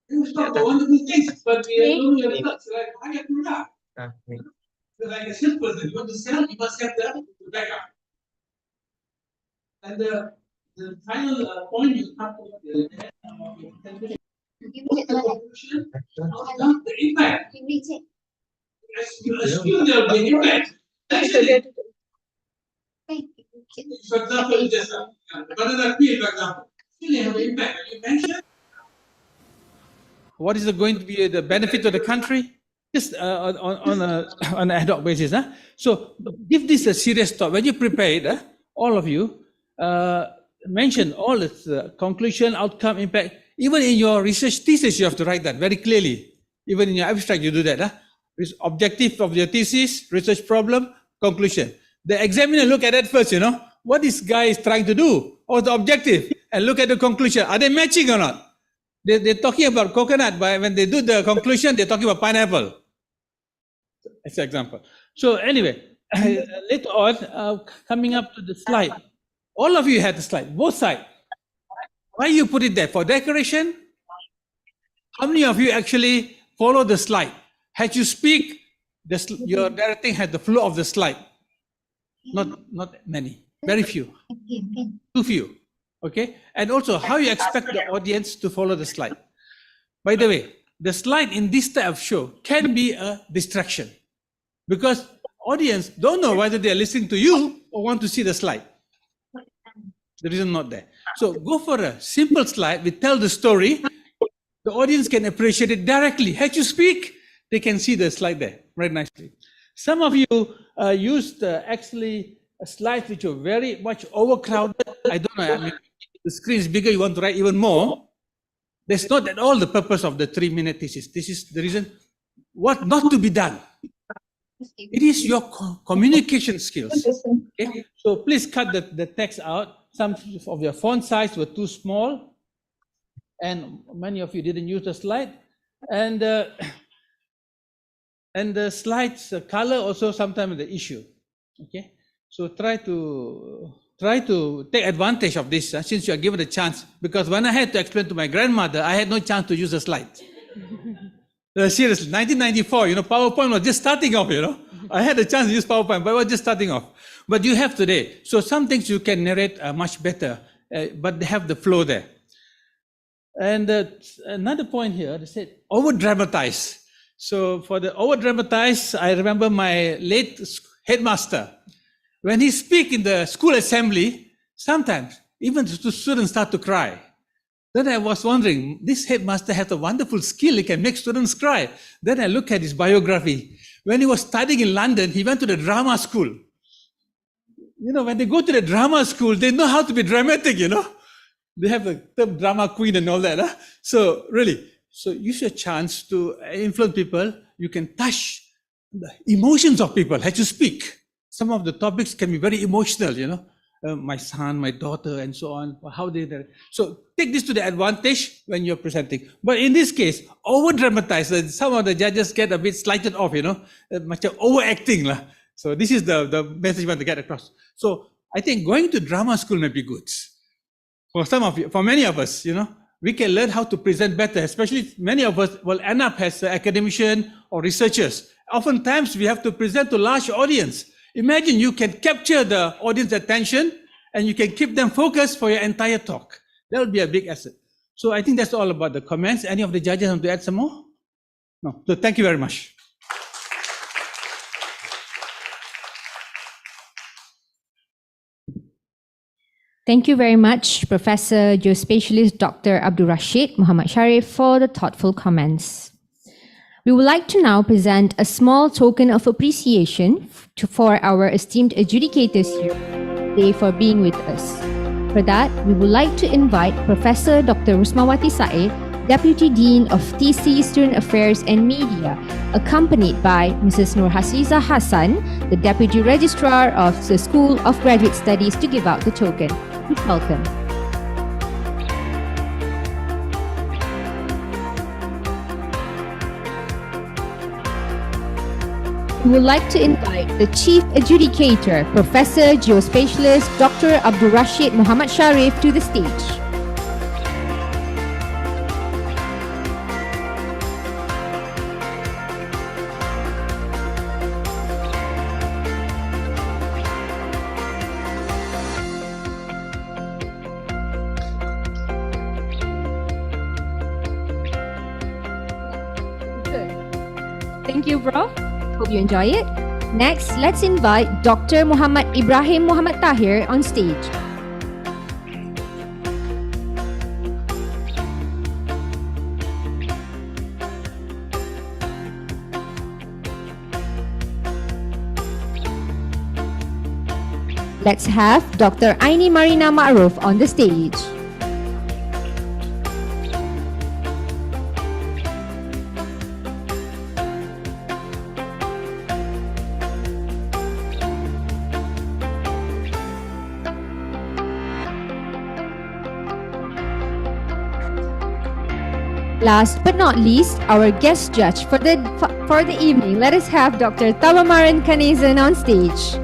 You talk about wonderful things, but we are doing the results, right? Why have you done? Like a salesperson, you want to sell, you must have the backup. And the final point you have to the impact. You assume there will be an impact. Actually, for example, just banana peel, for example, really have an impact. You mentioned. What is going to be the benefit to the country? Just on an ad hoc basis. So give this a serious thought. When you prepare it, all of you, mention all its conclusion, outcome, impact. Even in your research thesis, you have to write that very clearly. Even in your abstract, you do that. Objective of your thesis, research problem, conclusion. The examiner look at that first, what this guy is trying to do, or the objective, and look at the conclusion. Are they matching or not? They're talking about coconut, but when they do the conclusion, they're talking about pineapple. That's an example. So anyway, later on, coming up to the slide, all of you had the slide, both sides. Why you put it there? For decoration? How many of you actually follow the slide? As you speak, your directing has the flow of the slide. Not many, very few, too few. Okay, and also how you expect the audience to follow the slide. By the way, the slide in this type of show can be a distraction because audience don't know whether they are listening to you or want to see the slide. The reason not there. So go for a simple slide. We tell the story. The audience can appreciate it directly. As you speak, they can see the slide there very nicely. Some of you used actually slides which are very much overcrowded. I don't know. I mean, the screen is bigger. You want to write even more. That's not at all the purpose of the 3-minute thesis. This is the reason what not to be done. It is your communication skills. Okay? So please cut the text out. Some of your font size were too small, and many of you didn't use the slide. And the slides color also sometimes the issue. Okay, so try to take advantage of this since you are given a chance. Because when I had to explain to my grandmother, I had no chance to use the slide. Seriously, 1994, PowerPoint was just starting off, I had a chance to use PowerPoint, but it was just starting off. But you have today. So some things you can narrate much better, but they have the flow there. And another point here, they said over-dramatize. So for the over-dramatize, I remember my late headmaster. When he speak in the school assembly, sometimes even the students start to cry. Then I was wondering, this headmaster has a wonderful skill, he can make students cry. Then I look at his biography. When he was studying in London, he went to the drama school. When they go to the drama school, they know how to be dramatic, They have the term drama queen and all that. So really, use your chance to influence people. You can touch the emotions of people as you speak. Some of the topics can be very emotional, my son, my daughter, and so on. How they so take this to the advantage when you're presenting. But in this case, over dramatize. Some of the judges get a bit slighted off, much overacting lah. So this is the message you want to get across. So I think going to drama school may be good. For some of you, for many of us, we can learn how to present better. Especially many of us will end up as academicians or researchers. Oftentimes we have to present to large audience. Imagine you can capture the audience attention and you can keep them focused for your entire talk. That would be a big asset. So I think that's all about the comments. Any of the judges want to add some more? No. So thank you very much. Thank you very much, Professor Geospatialist Dr. Abdul Rashid Muhammad Sharif, for the thoughtful comments. We would like to now present a small token of appreciation for our esteemed adjudicators here today for being with us. For that, we would like to invite Professor Dr. Rusmawati Said, Deputy Dean of TC Student Affairs and Media, accompanied by Mrs. Nur Hasliza Hassan, the Deputy Registrar of the School of Graduate Studies, to give out the token. Please welcome. We would like to invite the Chief Adjudicator, Professor Geospatialist Dr. Abdul Rashid Muhammad Sharif, to the stage. Thank you, bro. Hope you enjoy it. Next, let's invite Dr. Muhammad Ibrahim Muhammad Tahir on stage. Let's have Dr. Aini Marina Ma'ruf on the stage. Last but not least, our guest judge for the evening. Let us have Dr. Tawamaran Kanezan on stage.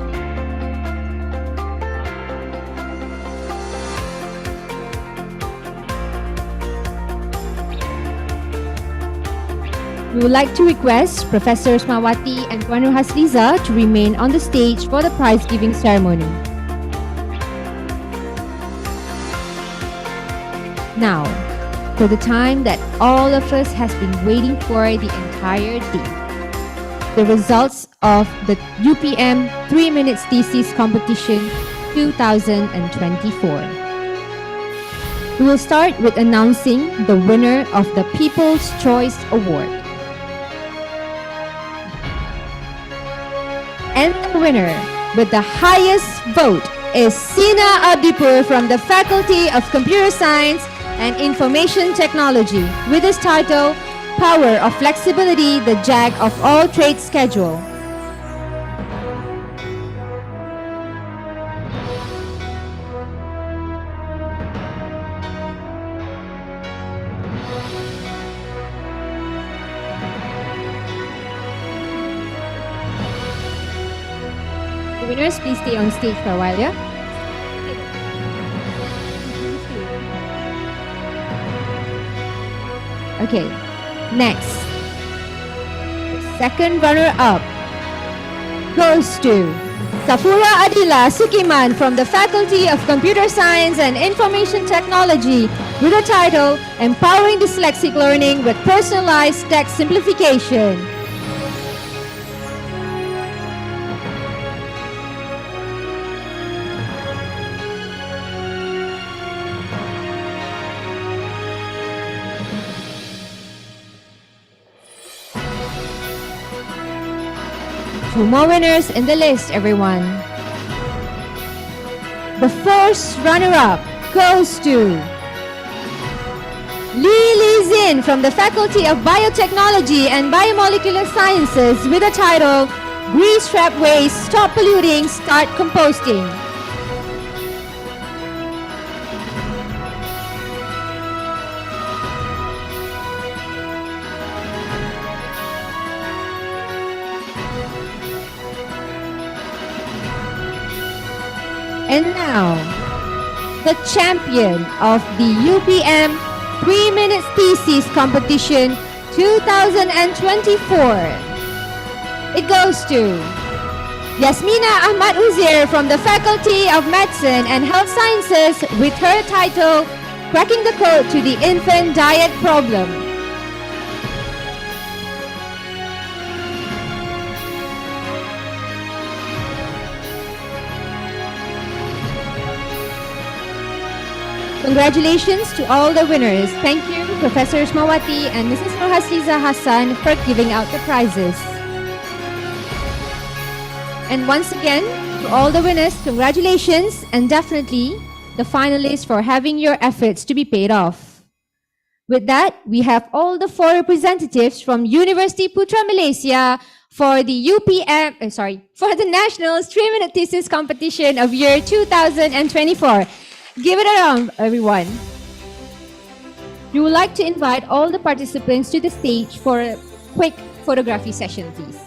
We would like to request Professor Smawati and Puan Nur Hasliza to remain on the stage for the prize-giving ceremony. Now, for the time that all of us has been waiting for the entire day, the results of the UPM 3 Minutes Thesis Competition 2024. We will start with announcing the winner of the People's Choice Award. And the winner with the highest vote is Sina Abdipur from the Faculty of Computer Science and Information Technology with his title, Power of Flexibility, the Jack of All Trades Schedule. Winners, please stay on stage for a while, yeah? Okay, next. The second runner-up goes to Safura Adila Sukiman from the Faculty of Computer Science and Information Technology with the title Empowering Dyslexic Learning with Personalized Text Simplification. Two more winners in the list, everyone. The first runner-up goes to Li Zin from the Faculty of Biotechnology and Biomolecular Sciences with the title Grease Trap Waste, Stop Polluting, Start Composting. And now, the champion of the UPM 3 Minutes Thesis Competition 2024. It goes to Yasmina Ahmad Uzair from the Faculty of Medicine and Health Sciences with her title Cracking the Code to the Infant Diet Problem. Congratulations to all the winners. Thank you, Professor Ismawati and Mrs. Nurhasliza Hassan for giving out the prizes. And once again, to all the winners, congratulations, and definitely the finalists for having your efforts to be paid off. With that, we have all the 4 representatives from University Putra Malaysia for the for the National 3-Minute Thesis Competition of year 2024. Give it a round, everyone. We would like to invite all the participants to the stage for a quick photography session, please.